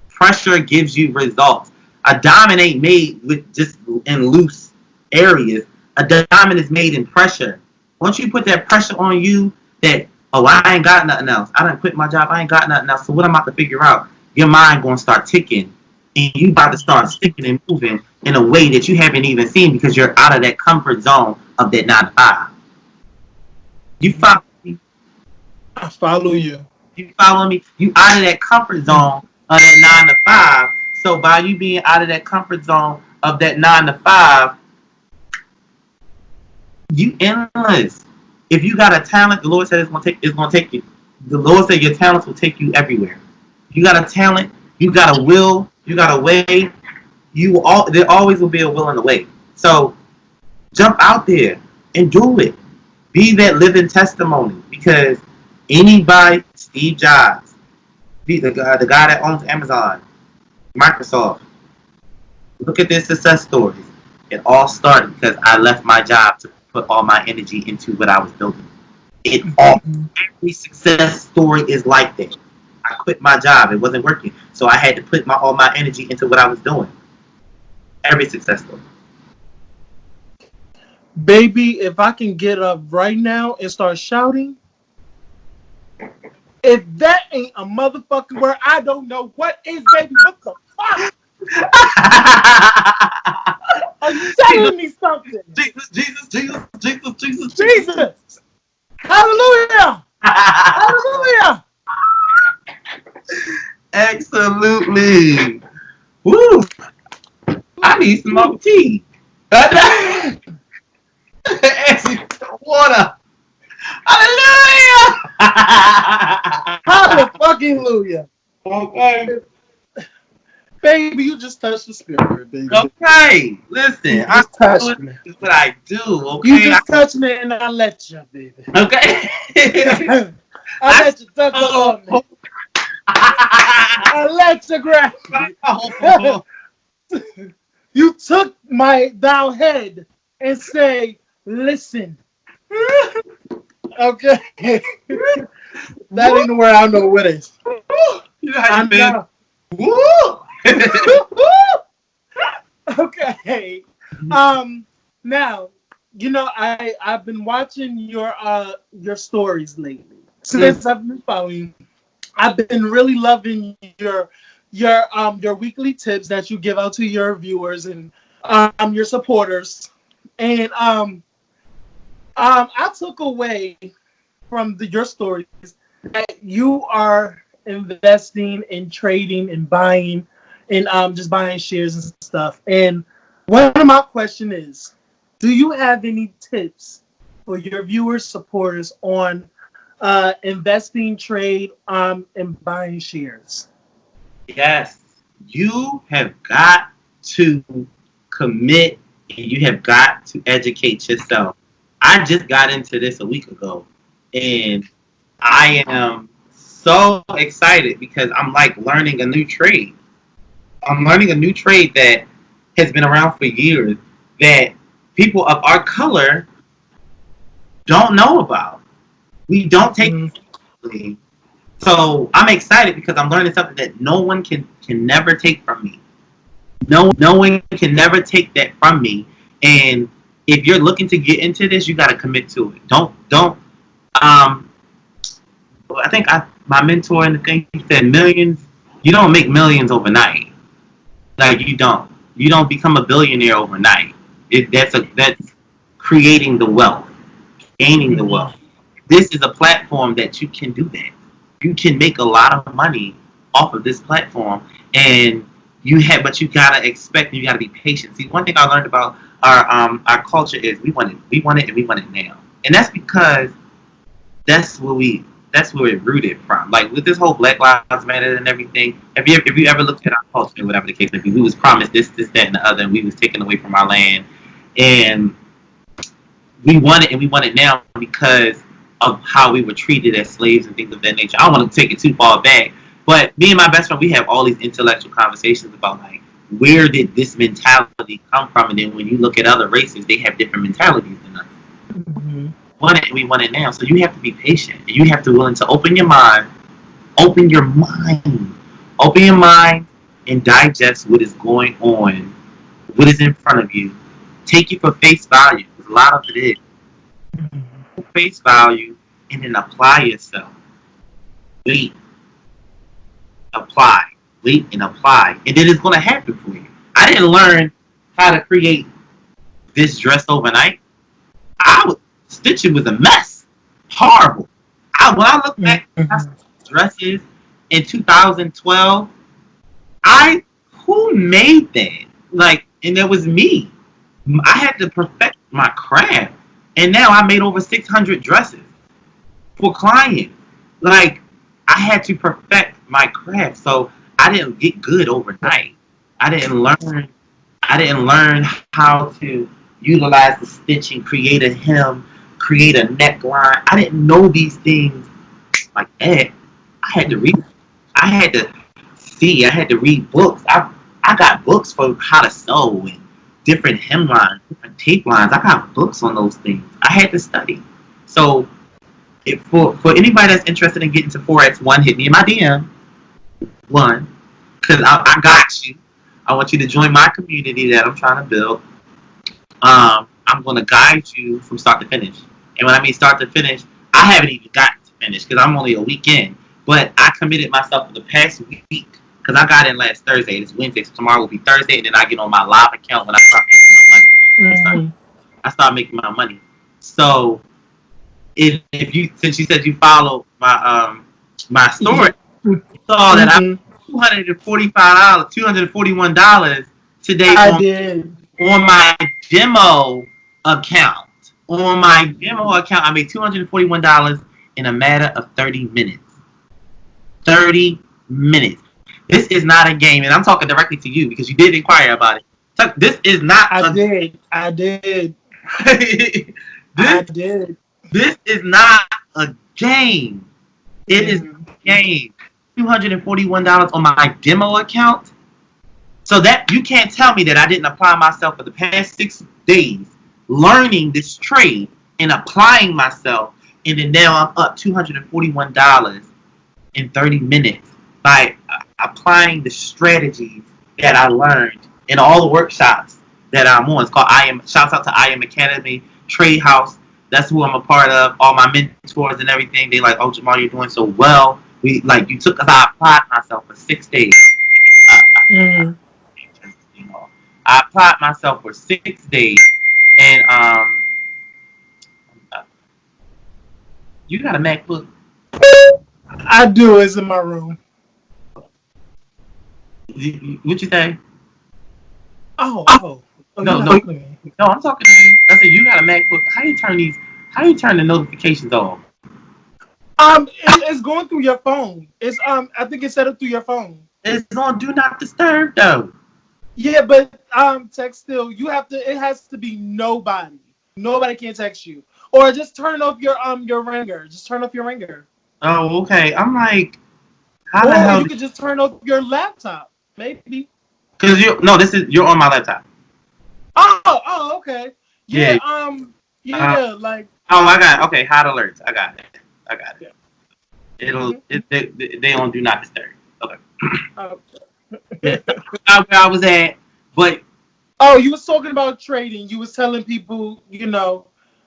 pressure gives you results, a diamond ain't made with just in loose areas. A diamond is made in pressure. Once you put that pressure on you, that I ain't got nothing else. I done quit my job. I ain't got nothing else. So what I'm about to figure out? Your mind gonna start ticking, and you about to start sticking and moving in a way that you haven't even seen because you're out of that comfort zone of that 9 to 5. You follow me? I follow you. You follow me? You out of that comfort zone of that 9 to 5. So by you being out of that comfort zone of that 9 to 5, you endless. If you got a talent, the Lord said it's gonna take you. The Lord said your talents will take you everywhere. You got a talent, you got a will, you got a way. There always will be a will and a way. So jump out there and do it. Be that living testimony because anybody, Steve Jobs, the guy that owns Amazon, Microsoft, look at their success stories. It all started because I left my job to put all my energy into what I was building. Every success story is like that. I quit my job; it wasn't working, so I had to put all my energy into what I was doing. Every success story. Baby, if I can get up right now and start shouting, if that ain't a motherfucking word, I don't know what is, baby. What the fuck? Are you telling me something? Jesus, Jesus, Jesus, Jesus, Jesus, Jesus! Hallelujah! Hallelujah! Absolutely. Woo! I need some more tea. Actually, water. Hallelujah! Hallelujah! Okay. Baby, you just touched the spirit, baby. Okay. Listen, You I'm just touched doing me. this is what I do. Okay. You just touched me and I let you, baby. Okay. I let you touch on me. I let you grab me. You took my down head and say, listen. Okay. That ain't the word I know what is. You know how you I feel? know. Okay. Now, I've been watching your stories lately. Since I've been following you, I've been really loving your weekly tips that you give out to your viewers and your supporters. And I took away from your stories that you are investing in trading and buying and just buying shares and stuff. And one of my question is, do you have any tips for your viewers, supporters on investing, trade, and buying shares? Yes. You have got to commit and you have got to educate yourself. I just got into this a week ago and I am so excited because I'm like learning a new trade. I'm learning a new trade that has been around for years that people of our color don't know about. We don't take it seriously. So I'm excited because I'm learning something that no one can never take from me. No one can never take that from me. And if you're looking to get into this, you got to commit to it. Don't. Um, I think my mentor in the thing he said millions. You don't make millions overnight. Like you don't become a billionaire overnight. That's creating the wealth, gaining the wealth. This is a platform that you can do that. You can make a lot of money off of this platform, and but you gotta expect. You gotta be patient. See, one thing I learned about our culture is we want it, and we want it now, and that's because that's where we're rooted from. Like with this whole Black Lives Matter and everything. If you ever looked at our culture, whatever the case may be, we was promised this, that, and the other, and we was taken away from our land, and we want it, and we want it now because of how we were treated as slaves and things of that nature. I don't want to take it too far back, but me and my best friend, we have all these intellectual conversations about like where did this mentality come from, and then when you look at other races, they have different mentalities than us. Mm-hmm. We want it now. So you have to be patient. And you have to be willing to open your mind, open your mind, and digest what is going on, what is in front of you. Take it for face value. Because a lot of it is face value, and then apply yourself. Wait, apply, wait, and apply, and then it's going to happen for you. I didn't learn how to create this dress overnight. Stitching was a mess. Horrible. When I look back at dresses in 2012, who made that? Like, and it was me. I had to perfect my craft. And now I made over 600 dresses for clients. Like, I had to perfect my craft. So I didn't get good overnight. I didn't learn how to utilize the stitching, create a hem, create a neckline. I didn't know these things like that. I had to read. I had to see. I had to read books. I got books for how to sew and different hemlines, different tape lines. I got books on those things. I had to study. So for anybody that's interested in getting to Forex, hit me in my DM. Because I got you. I want you to join my community that I'm trying to build. I'm going to guide you from start to finish. And when I mean start to finish, I haven't even gotten to finish because I'm only a week in. But I committed myself for the past week because I got in last Thursday. It's Wednesday, so tomorrow will be Thursday, and then I get on my live account when I start making my money. I start making my money. So if you, since you said you follow my story, you saw that I'm $241 today on my demo account. On my demo account, I made $241 in a matter of 30 minutes. 30 minutes. This is not a game, and I'm talking directly to you because you did inquire about it. So this is not. I did. This is not a game. It is a game. $241 on my demo account. So that you can't tell me that I didn't apply myself for the past 6 days, learning this trade and applying myself, and then now I'm up $241 in 30 minutes by applying the strategies that I learned in all the workshops that I'm on. It's called shouts out to I Am Academy, Trade House. That's who I'm a part of. All my mentors and everything, they like, oh, Jamal, you're doing so well. You took us. I applied myself for 6 days. I applied myself for 6 days, and you got a MacBook? I do. It's in my room. What you say? No, I'm talking to you. I said you got a MacBook. How you turn the notifications off? It's going through your phone. It's I think it's set up through your phone. It's on Do Not Disturb though. Yeah, but text still. You have to. It has to be nobody. Nobody can text you, or just turn off your ringer. Just turn off your ringer, Oh, okay. I'm like, how the or hell? you could just turn off your laptop. Maybe. Because you no, this is you're on my laptop. Okay. Yeah. Yeah. Uh, Yeah. Like. oh, I got okay. Hot alerts. I got it. I got it. Yeah. It'll Mhm. they don't do not disturb. Okay. Oh. Yeah. Where I was at, but Oh, you was talking about trading. You was telling people,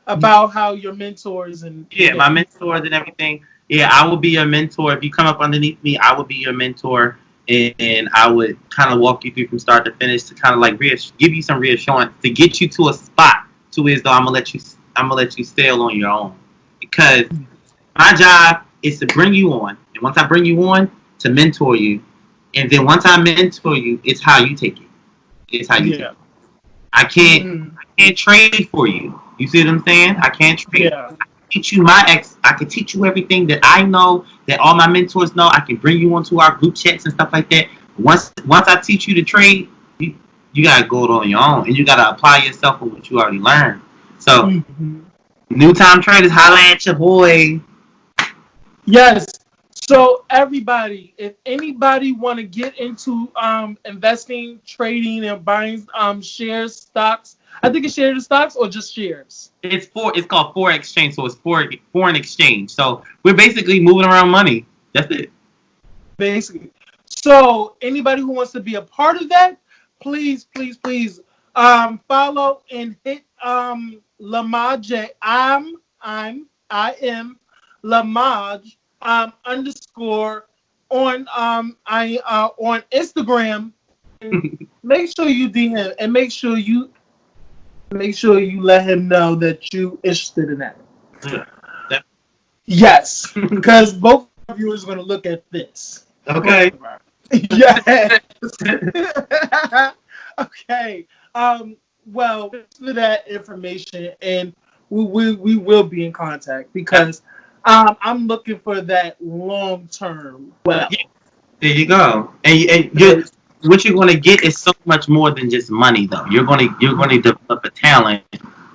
about how your mentors and yeah, my yeah. mentors and everything. Yeah, I will be your mentor. If you come up underneath me, I would be your mentor, and I would kind of walk you through from start to finish to kind of like give you some reassurance to get you to a spot to is though I'm gonna let you sail on your own because my job is to bring you on, and once I bring you on, to mentor you, and then once I mentor you, it's how you take it. It's how you take Yeah. it. I can't Hmm. I can't trade for you. You see what I'm saying? I can't trade. Yeah. Teach you I can teach you everything that I know, that all my mentors know. I can bring you onto our group chats and stuff like that. Once I teach you to trade, you gotta go it on your own and you gotta apply yourself with what you already learned. So Hmm. new time traders, holla at your boy. Yes. So everybody, if anybody want to get into investing, trading, and buying shares, stocks, I think it's shares, stocks, or just shares. It's called foreign exchange, so it's foreign exchange. So we're basically moving around money. That's it. Basically. So anybody who wants to be a part of that, please, please, please, follow and hit Lamaj. I am Lamaj underscore on Instagram. And make sure you DM and make sure you let him know that you interested in that. Yeah. Yes, because both of you is going to look at this. Okay. Yes. Okay. Well, for that information, and we will be in contact because I'm looking for that long term wealth. Yeah, there you go. And Because what you're going to get is so much more than just money, though. You're going to develop a talent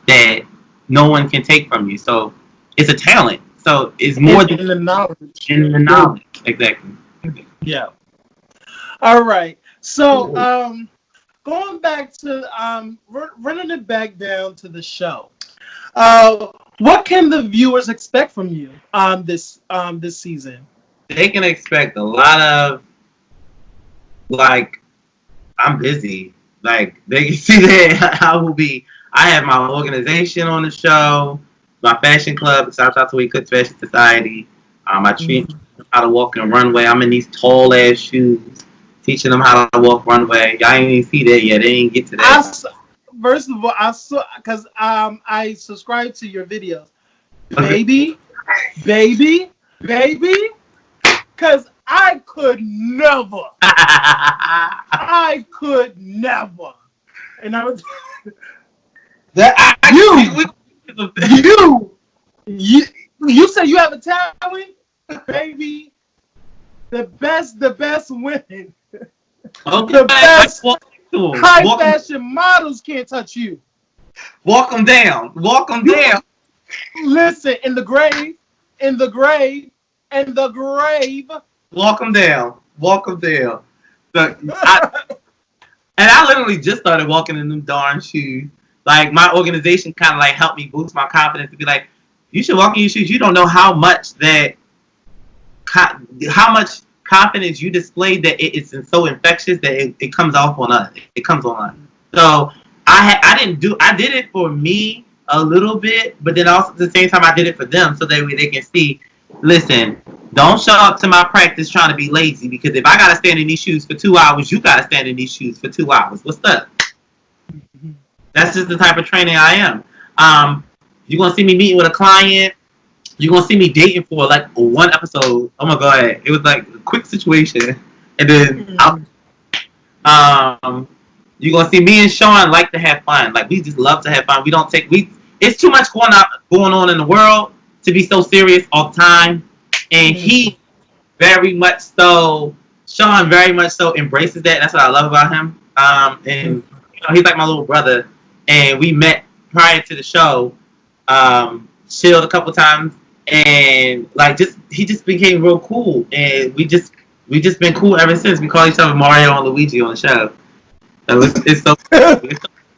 that no one can take from you. So it's a talent. So it's more than in the knowledge. in the knowledge. Exactly. Yeah. All right. So going back to running it back down to the show. What can the viewers expect from you this season? They can expect a lot of like I'm busy. Like they can see that I will be. I have my organization on the show, my fashion club, South Southwest Cooks Fashion Society. I train Mhm. them how to walk in runway. I'm in these tall ass shoes, teaching them how to walk runway. Y'all ain't even see that yet. They didn't get to I that. s- First of all, I saw because I subscribe to your videos, Okay. baby, baby, baby, because I could never, and I was that you, we, you, you, you said you have a talent, baby. The best women, okay, the like best walk to 'em. high fashion models can't touch you. Walk them down. Walk them You down. listen in the grave, in the grave, in the grave. Walk them down. Walk them down. So, I literally just started walking in them darn shoes. Like my organization kind of like helped me boost my confidence to be like, you should walk in your shoes. You don't know how much how much confidence you display that it's so infectious that it comes off on us. It comes on us. So I did it for me a little bit, but then also at the same time I did it for them so that way they can see. Listen, don't show up to my practice trying to be lazy because if I gotta stand in these shoes for 2 hours, you gotta stand in these shoes for 2 hours. What's up? That's just the type of training I am. You're gonna see me meeting with a client. You're gonna see me dating for like one episode. Oh my god, it was like a quick situation, and then um, you're gonna see me and Sean like to have fun. Like we just love to have fun. We don't take we. It's too much going on in the world to be so serious all the time, and he very much so. Sean very much so embraces that. That's what I love about him. And he's like my little brother. And we met prior to the show, chilled a couple times, and like he just became real cool, and we just been cool ever since. We call each other Mario and Luigi on the show. So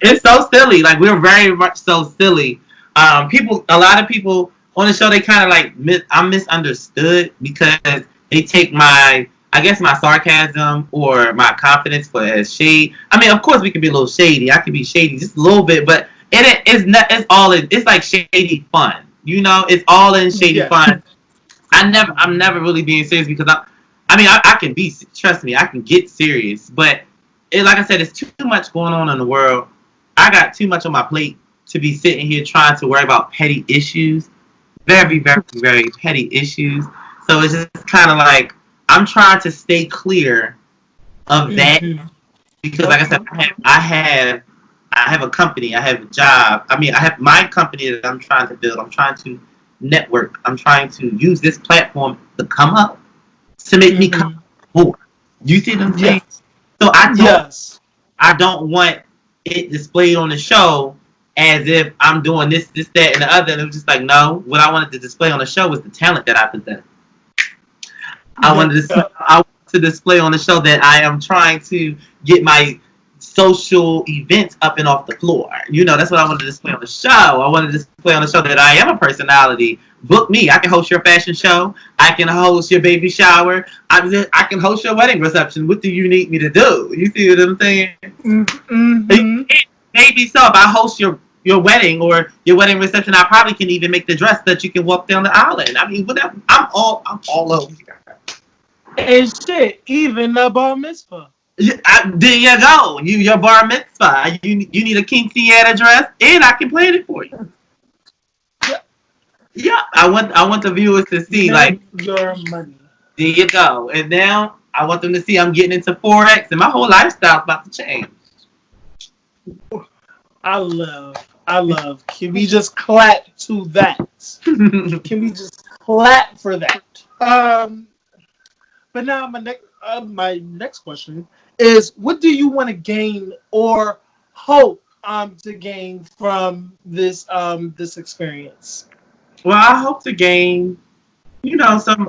it's so silly. Like we're very much so silly. A lot of people on the show, they kind of like I'm misunderstood because they take I guess my sarcasm or my confidence for as shade. I mean, of course we can be a little shady. I can be shady just a little bit, but it's not. It's all in. It's like shady fun. It's all in shady fun. I'm never really being serious because I can be. Trust me, I can get serious, but like I said, it's too much going on in the world. I got too much on my plate to be sitting here trying to worry about petty issues. Very, very, very petty issues. So it's just kind of like I'm trying to stay clear of that because, like I said, I have a company, I have a job. I mean, I have my company that I'm trying to build. I'm trying to network. I'm trying to use this platform to come up to make me come more. You see what I'm saying? So I don't want it displayed on the show as if I'm doing this, that, and the other. And it was just like, no. What I wanted to display on the show was the talent that I possess. I wanted to display on the show that I am trying to get my social events up and off the floor. That's what I wanted to display on the show. I wanted to display on the show that I am a personality. Book me. I can host your fashion show. I can host your baby shower. I can host your wedding reception. What do you need me to do? You see what I'm saying? Maybe so. If I host your wedding or your wedding reception, I probably can even make the dress that you can walk down the aisle in. I mean, whatever. I'm all over here. And shit, even the bar mitzvah. There you go. Your bar mitzvah. You need a quinceañera dress, and I can plan it for you. Yeah, I want the viewers to see like your money. There you go. And now I want them to see I'm getting into Forex, and my whole lifestyle's about to change. I love. Can we just clap to that? Can we just clap for that? But now my next question is, what do you want to gain or hope to gain from this experience? Well, I hope to gain, some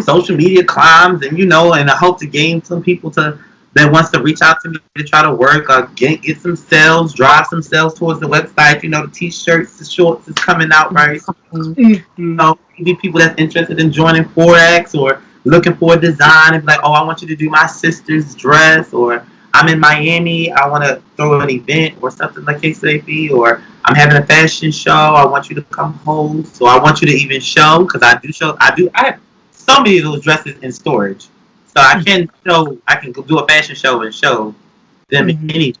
social media climbs, and I hope to gain some people that wants to reach out to me to try to work or get some sales, drive some sales towards the website. The t-shirts, the shorts is coming out right. Maybe people that's interested in joining Forex or looking for a design and be like, oh, I want you to do my sister's dress, or I'm in Miami, I want to throw an event or something like KCAP, or I'm having a fashion show, I want you to come host, or I want you to even show, because I have so many of those dresses in storage. So I can do a fashion show and show them any.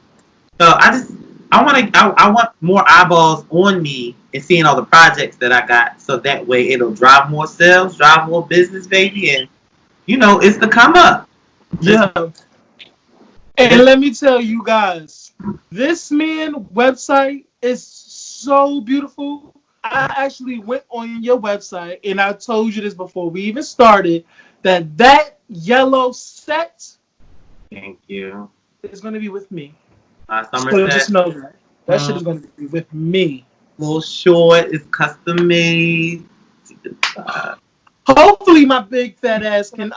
So I want more eyeballs on me and seeing all the projects that I got, so that way it'll drive more sales, drive more business, baby, and it's the come up. Yeah. And let me tell you guys, this man website is so beautiful. I actually went on your website and I told you this before we even started, that yellow set. Thank you. Is going to be with me. So just know that shit is going to be with me. Little short, it's custom made. Hopefully, my big fat ass can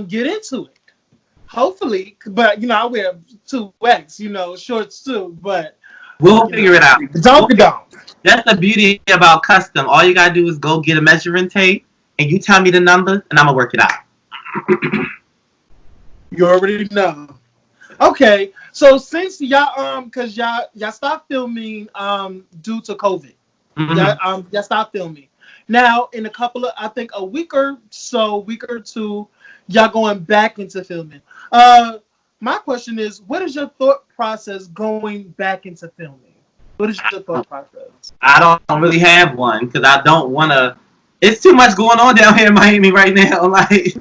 get into it. Hopefully, but I wear 2X, shorts too. But we'll figure it out. Don't. That's the beauty about custom. All you gotta do is go get a measuring tape, and you tell me the numbers, and I'm gonna work it out. You already know. Okay, so since y'all stopped filming due to COVID, y'all stopped filming. Now in a week or two, y'all going back into filming. My question is, what is your thought process going back into filming? What is your thought process? I don't really have one because I don't want to. It's too much going on down here in Miami right now. Like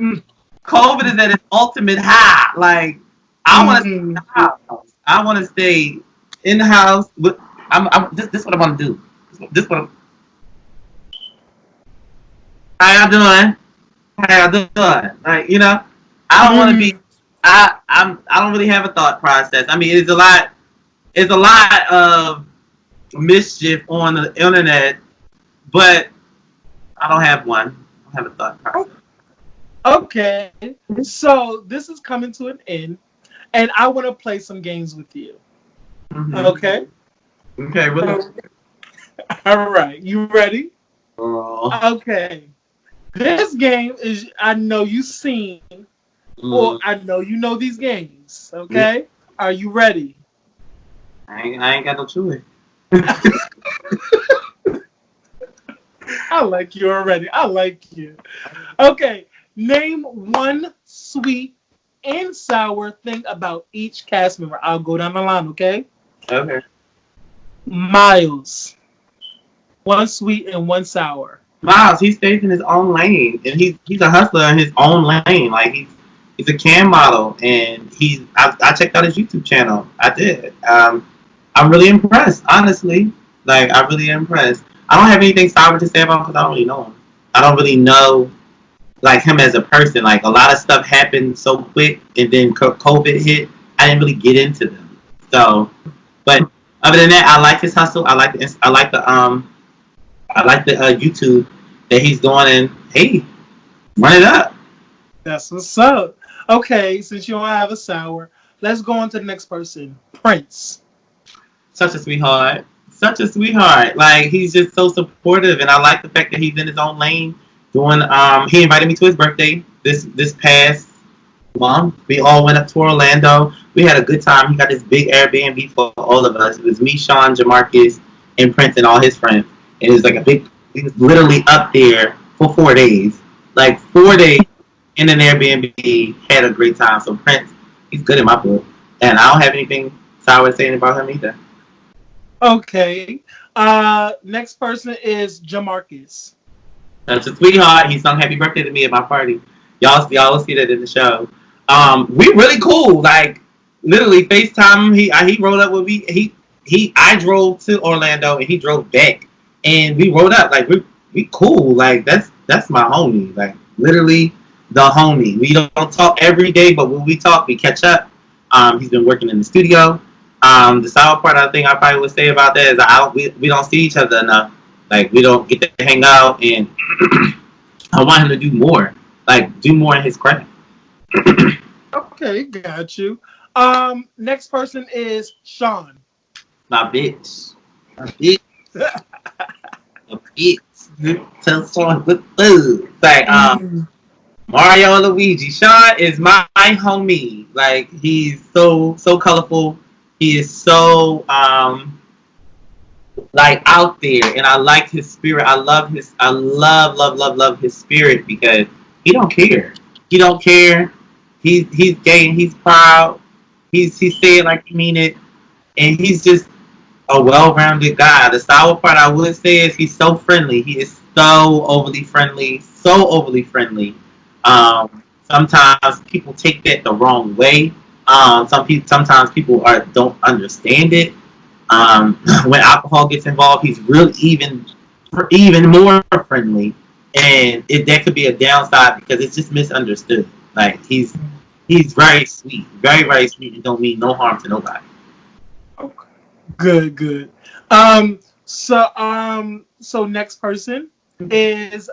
COVID is at its ultimate high. Like I want to stay in the house. I want to stay in the house. But this is what I want to do. This what. How y'all doing? Like I don't want to be. I don't really have a thought process. I mean, it's a lot of mischief on the internet, but I don't have one. I don't have a thought process. Okay, so this is coming to an end, and I want to play some games with you. Mm-hmm. Okay. Okay, what? All right, you ready? Girl. Okay. This game is I know you've seen, or Mm. I know you know these games. Okay. Are you ready? I ain't got no choice. I like you already. I like you. Okay. Name one sweet and sour thing about each cast member. I'll go down the line, okay? Okay. Miles. One sweet and one sour. Miles, he stays in his own lane, and he's a hustler in his own lane. Like he's a cam model, and I checked out his YouTube channel. I did. I'm really impressed, honestly. Like I really impressed. I don't have anything sour to say about him because I don't really know him. I don't really know like him as a person. Like a lot of stuff happened so quick, and then COVID hit. I didn't really get into them. So, but other than that, I like his hustle. I like the YouTube that he's doing, and hey, run it up. That's what's up. Okay, since you don't have a sour, let's go on to the next person. Prince. Such a sweetheart. Such a sweetheart. Like he's just so supportive, and I like the fact that he's in his own lane. Doing he invited me to his birthday this past month. We all went up to Orlando. We had a good time. He got this big Airbnb for all of us. It was me, Sean, Jamarcus, and Prince, and all his friends. And it was like a big. He was literally up there for 4 days, like 4 days in an Airbnb. Had a great time. So Prince, he's good in my book, and I don't have anything sour saying about him either. Okay. Next person is Jamarcus. That's a sweetheart. He sung "Happy Birthday" to me at my party. Y'all will see that in the show. We really cool. Like literally FaceTime him. He rode up with me. I drove to Orlando and he drove back, and we rode up. Like we cool. Like that's my homie. Like literally the homie. We don't talk every day, but when we talk, we catch up. He's been working in the studio. The sour part I think I probably would say about that is we don't see each other enough. Like we don't get to hang out, and I want him to do more. Like do more in his craft. Okay, got you. Next person is Sean. My bitch. My bitch. My bitch. Tell someone with food. Like Mario and Luigi. Sean is my homie. Like he's so colorful. He is so like out there, and I like his spirit. I love his spirit because he don't care. He don't care. He's gay and he's proud. He's saying like he mean it, and he's just a well-rounded guy. The sour part I would say is he's so friendly. He is so overly friendly. So overly friendly. Sometimes people take that the wrong way. Sometimes people don't understand it. When alcohol gets involved, he's really even more friendly, and that could be a downside because it's just misunderstood. Like he's very sweet, very sweet, and don't mean no harm to nobody. Okay. Good. So next person is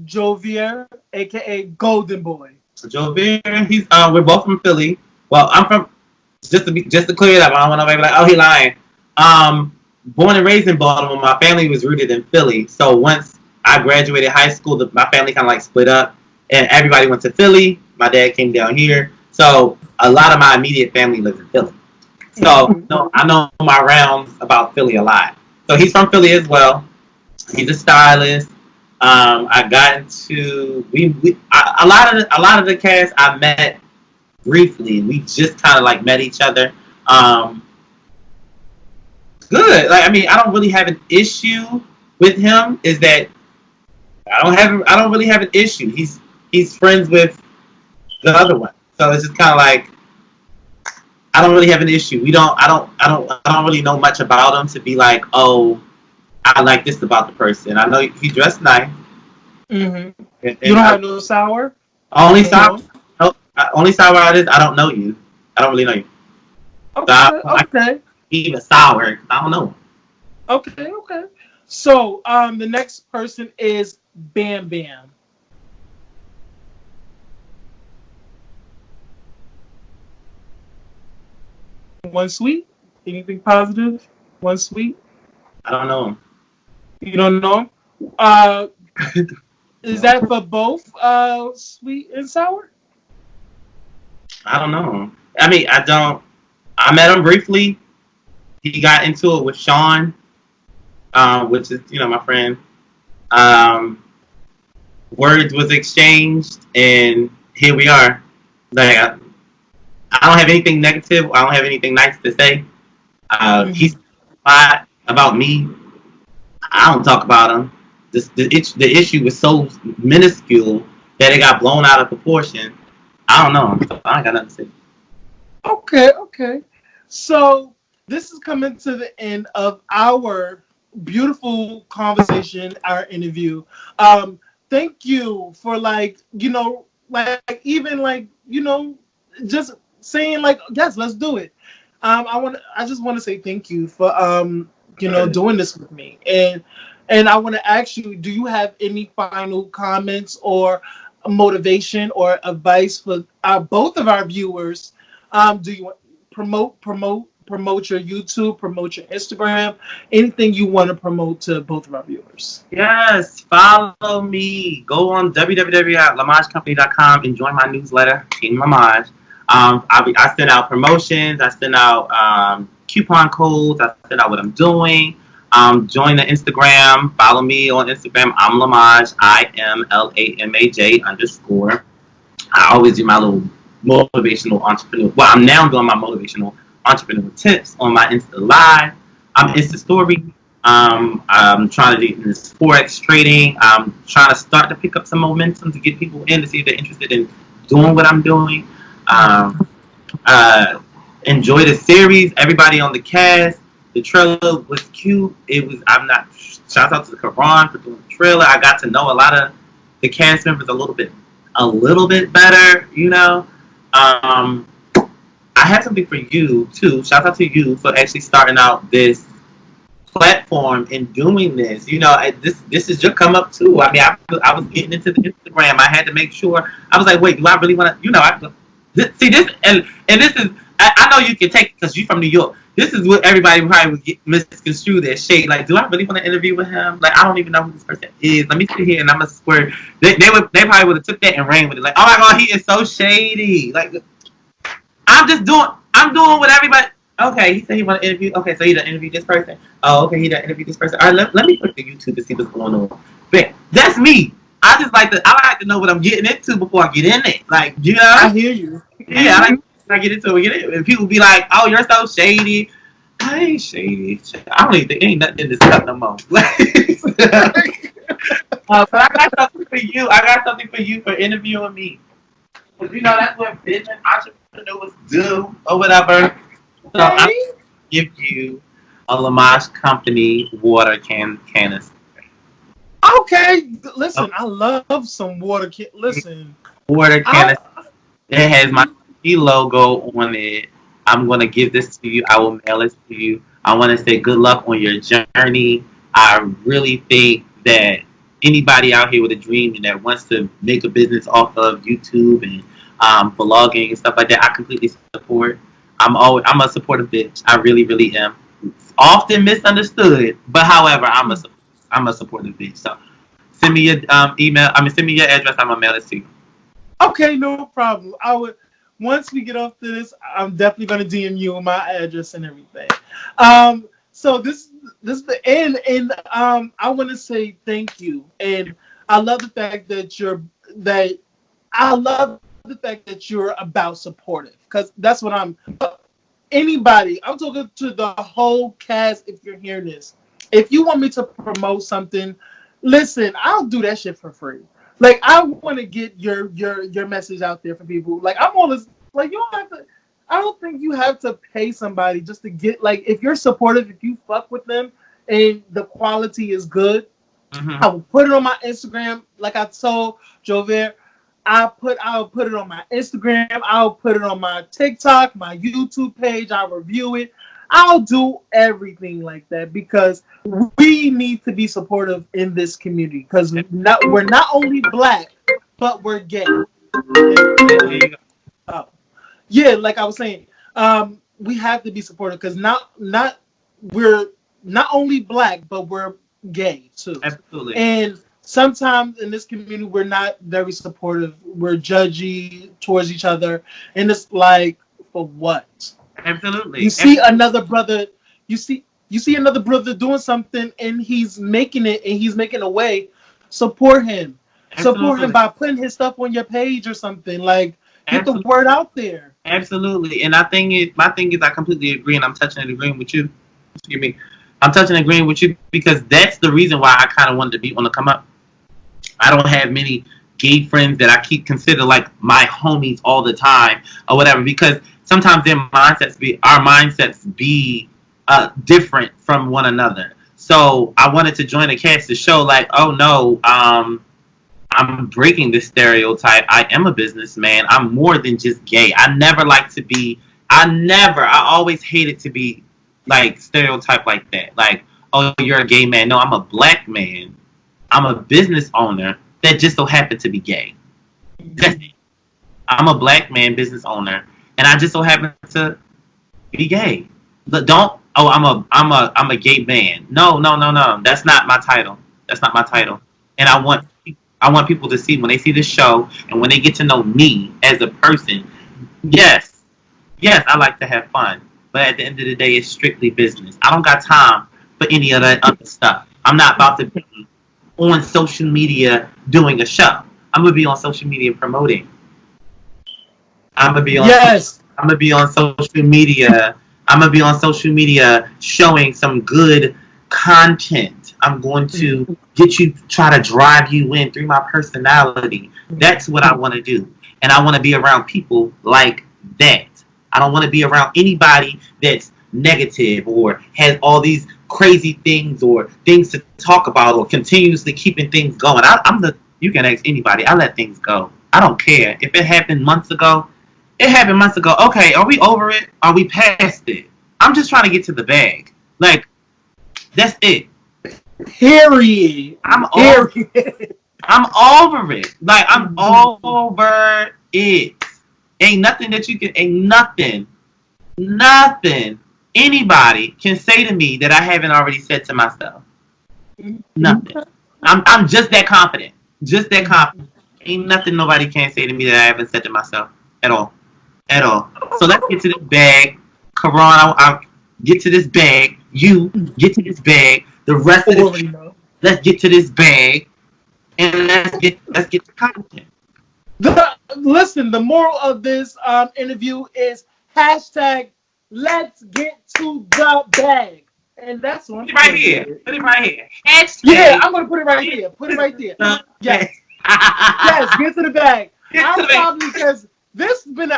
Jovier, aka Golden Boy. So Jovier, we're both from Philly. Well, I'm from just to clear it up. I don't want nobody to be like, oh, he lying. Born and raised in Baltimore, my family was rooted in Philly. So once I graduated high school, my family kind of like split up, and everybody went to Philly. My dad came down here, so a lot of my immediate family lives in Philly. So no, I know my rounds about Philly a lot. So he's from Philly as well. He's a stylist. I got into a lot of the cast I met briefly. We just kind of like met each other. Good. Like I mean, I don't really have an issue with him. Is that I don't really have an issue. He's friends with the other one, so it's just kind of like I don't really have an issue. I don't really know much about him to be like, oh, I like this about the person. I know he dressed nice. Mm-hmm. And You don't have no sour? only sour. Nope. Only sour out is I don't know you. I don't really know you. So Okay, I okay, even sour. I don't know. okay, okay. So, the next person is Bam Bam. One sweet. Anything positive? One sweet. I don't know him. You don't know? Uh, is that for both sweet and sour? I don't know him. I mean, I don't. I met him briefly. He got into it with Sean, which is my friend. Um, Words was exchanged, and here we are. Like I don't have anything negative. I don't have anything nice to say. He's Hmm. lied about me. I don't talk about him. The issue was so minuscule that it got blown out of proportion. I don't know. So I ain't got nothing to say. Okay, okay. So this is coming to the end of our beautiful conversation, our interview. Thank you for like even just saying like yes, let's do it. I just want to say thank you for doing this with me, and I want to ask you, do you have any final comments or motivation or advice for both of our viewers? Do you want promote your YouTube, promote your Instagram, anything you want to promote to both of our viewers? Yes, follow me. Go on www.lamajcompany.com and join my newsletter, Team Lamaj. I send out promotions. I send out coupon codes. I send out what I'm doing. Join the Instagram. Follow me on Instagram. I'm Lamaj. IMLAMAJ_. I always do my little motivational entrepreneur. Well, I'm now doing my motivational entrepreneur tips on my Insta Live. I'm Insta Story. I'm trying to do this forex trading. I'm trying to start to pick up some momentum to get people in to see if they're interested in doing what I'm doing. Um, uh, Enjoy the series. Everybody on the cast. The trailer was cute. It was. I'm not. Shout out to Karan for doing the trailer. I got to know a lot of the cast members a little bit better. I have something for you too. Shout out to you for actually starting out this platform and doing this. This is your come up too. I mean, I was getting into the Instagram. I had to make sure. I was like, wait, do I really want to? See this and this is. I know you can take it because you're from New York. This is what everybody probably would get misconstrued as shade. Like, do I really want to interview with him? Like, I don't even know who this person is. Let me sit here and I'm gonna swear. They probably would have took that and ran with it. Like, oh my god, he is so shady. Like, I'm doing what everybody. Okay, he said he want to interview. Okay, so he done interview this person. Oh, okay, he done interview this person. All right, let me click the YouTube to see what's going on. But that's me. I like to know what I'm getting into before I get in it. Like, I hear you. yeah, I get into it. Get it. And people be like, "Oh, you're so shady." I ain't shady. I don't even think ain't nothing in this cup no more. But I got something for you. I got something for you for interviewing me. Because that's what business entrepreneurs do or whatever. So I'm Okay. gonna give you a Lamaj company water canister. Okay. A Listen, I love some water. Listen, water I. canister. It has my logo on it. I'm gonna give this to you. I will mail it to you. I want to say good luck on your journey. I really think that anybody out here with a dream and that wants to make a business off of YouTube and blogging and stuff like that, I completely support. I'm a supportive bitch. I really, really am. Often misunderstood, but however, I'm a supportive bitch. So send me your email. I mean, send me your address. I'm gonna mail it to you. Okay, no problem. I would once we get off to this, I'm definitely gonna DM you my address and everything. So this is the end, and I want to say thank you, and I love the fact that I love the fact that you're about supportive because that's what I'm. Anybody, I'm talking to the whole cast. If you're hearing this, if you want me to promote something, listen, I'll do that shit for free. Like I want to get your message out there for people. Like I'm always like you don't have to. I don't think you have to pay somebody just to get like if you're supportive, if you fuck with them and the quality is good, Mm-hmm. I will put it on my Instagram. Like I told Jover, I'll put it on my Instagram. I'll put it on my TikTok, my YouTube page. I'll review it. I'll do everything like that because we need to be supportive in this community because we're not only black, but we're gay. Oh, yeah, like I was saying, we have to be supportive because we're not only black, but we're gay too. Absolutely. And sometimes in this community, we're not very supportive. We're judgy towards each other, and it's like, for what? Absolutely. You see another brother. You see another brother doing something, and he's making it, and he's making a way. Support him. Absolutely. Support him by putting his stuff on your page or something. Like, get the word out there. Absolutely. And my thing is, I completely agree, and I'm touching and agreeing with you. Excuse me. I'm touching and agreeing with you because that's the reason why I kind of wanted to be on the come up. I don't have many gay friends that I keep consider like my homies all the time or whatever because sometimes our mindsets be different from one another. So I wanted to join a cast to show like, oh no, I'm breaking this stereotype. I am a businessman. I'm more than just gay. I always hated to be like stereotyped like that. Like, oh, you're a gay man. No, I'm a black man. I'm a business owner that just so happened to be gay. That's it. I'm a black man, business owner, and I just so happen to be gay. But I'm a gay man. No. That's not my title. And I want people to see when they see this show and when they get to know me as a person. Yes, I like to have fun, but at the end of the day, it's strictly business. I don't got time for any of that other stuff. I'm not about to be on social media doing a show. I'm gonna be on social media promoting. I'm gonna be on. Yes. I'm gonna be on social media. I'm gonna be on social media showing some good content. I'm going to get you, try to drive you in through my personality. That's what I want to do, and I want to be around people like that. I don't want to be around anybody that's negative or has all these crazy things or things to talk about or continuously keeping things going. You can ask anybody. I let things go. I don't care. If it happened months ago, it happened months ago. Okay, are we over it? Are we past it? I'm just trying to get to the bag. Like, that's it. Period. I'm over it. Like, I'm over it. Ain't nothing anybody can say to me that I haven't already said to myself. Nothing. I'm just that confident. Ain't nothing nobody can say to me that I haven't said to myself at all. So let's get to this bag. Karan, I'll get to this bag. You get to this bag. The rest of the let's get to this bag and let's get to content. Listen, the moral of this interview is hashtag let's get to the bag. And that's one. Put it right here. Hashtag. Yeah, I'm going to put it right here. Yes. Yes, get to the bag. Because this is an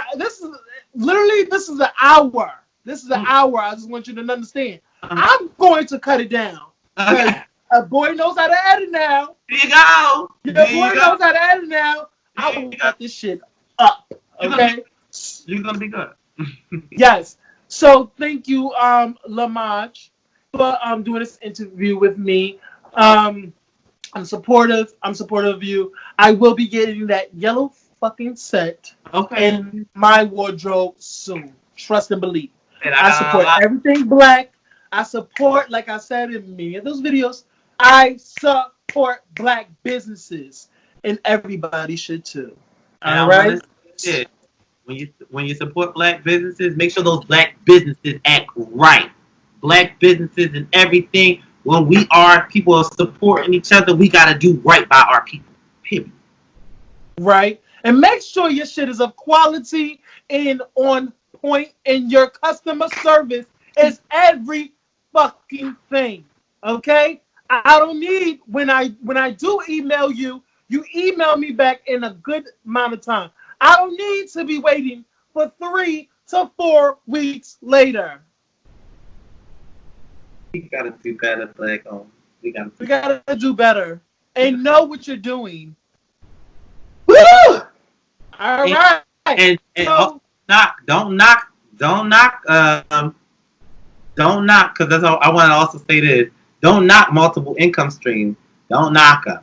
hour. This is an hour. I just want you to understand. I'm going to cut it down. Okay. A boy knows how to edit now. There you go. Your boy knows how to edit now. I will cut this shit up. Okay? You're going to be good. Yes. So thank you, Lamaj, for doing this interview with me. I'm supportive of you. I will be getting that yellow fucking set in my wardrobe soon. Trust and believe. I support everything black. I support, like I said in many of those videos, I support black businesses, and everybody should too. All right. When you support black businesses, make sure those black businesses act right. Black businesses and everything. When people are supporting each other, we gotta do right by our people. Period. Right. And make sure your shit is of quality and on point, and your customer service is every fucking thing. Okay? I don't need when I do email you, you email me back in a good amount of time. I don't need to be waiting for 3 to 4 weeks later. We gotta do better, Black. We gotta do better and know what you're doing. Woo! All And right. and So don't knock, don't knock, don't knock, because that's all I want to also say this. Don't knock multiple income streams. Don't knock them.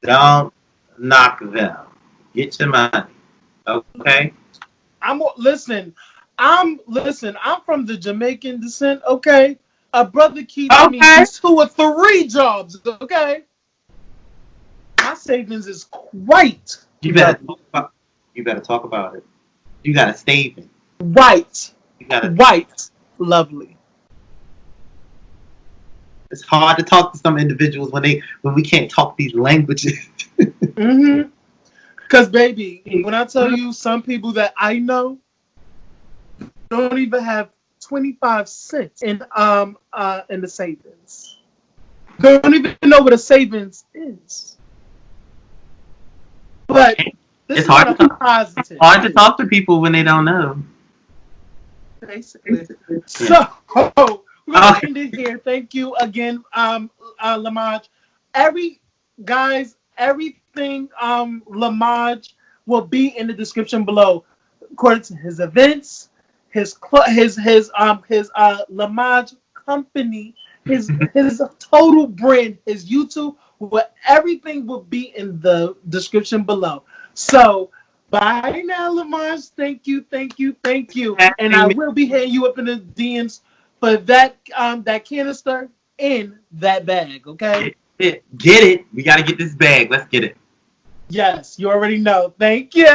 Don't knock them. Get your money. Okay? I'm listen. I'm from the Jamaican descent. Okay, a brother keeps me Okay. 2 or 3 jobs. Okay, my savings is quite You better lovely. talk about, you better talk about it. You gotta save it. White, You gotta white, lovely. It's hard to talk to some individuals when we can't talk these languages. Mm-hmm. Cause baby, when I tell you some people that I know don't even have 25 cents in the savings. Don't even know what a savings is. But this It's is on hard a to talk. positive, Hard to talk to people when they don't know. basically. Yeah. So we're gonna Okay. end it here. Thank you again, Lamaj. Everything Lamaj will be in the description below, according to his events, his Lamaj company, his total brand, his YouTube, everything will be in the description below. So bye now, Lamaj. Thank you, thank you, thank you. And I Having me. will be hitting you up in the DMs for that canister in that bag. Okay. Get it. We gotta get this bag. Let's get it. Yes, you already know. Thank you.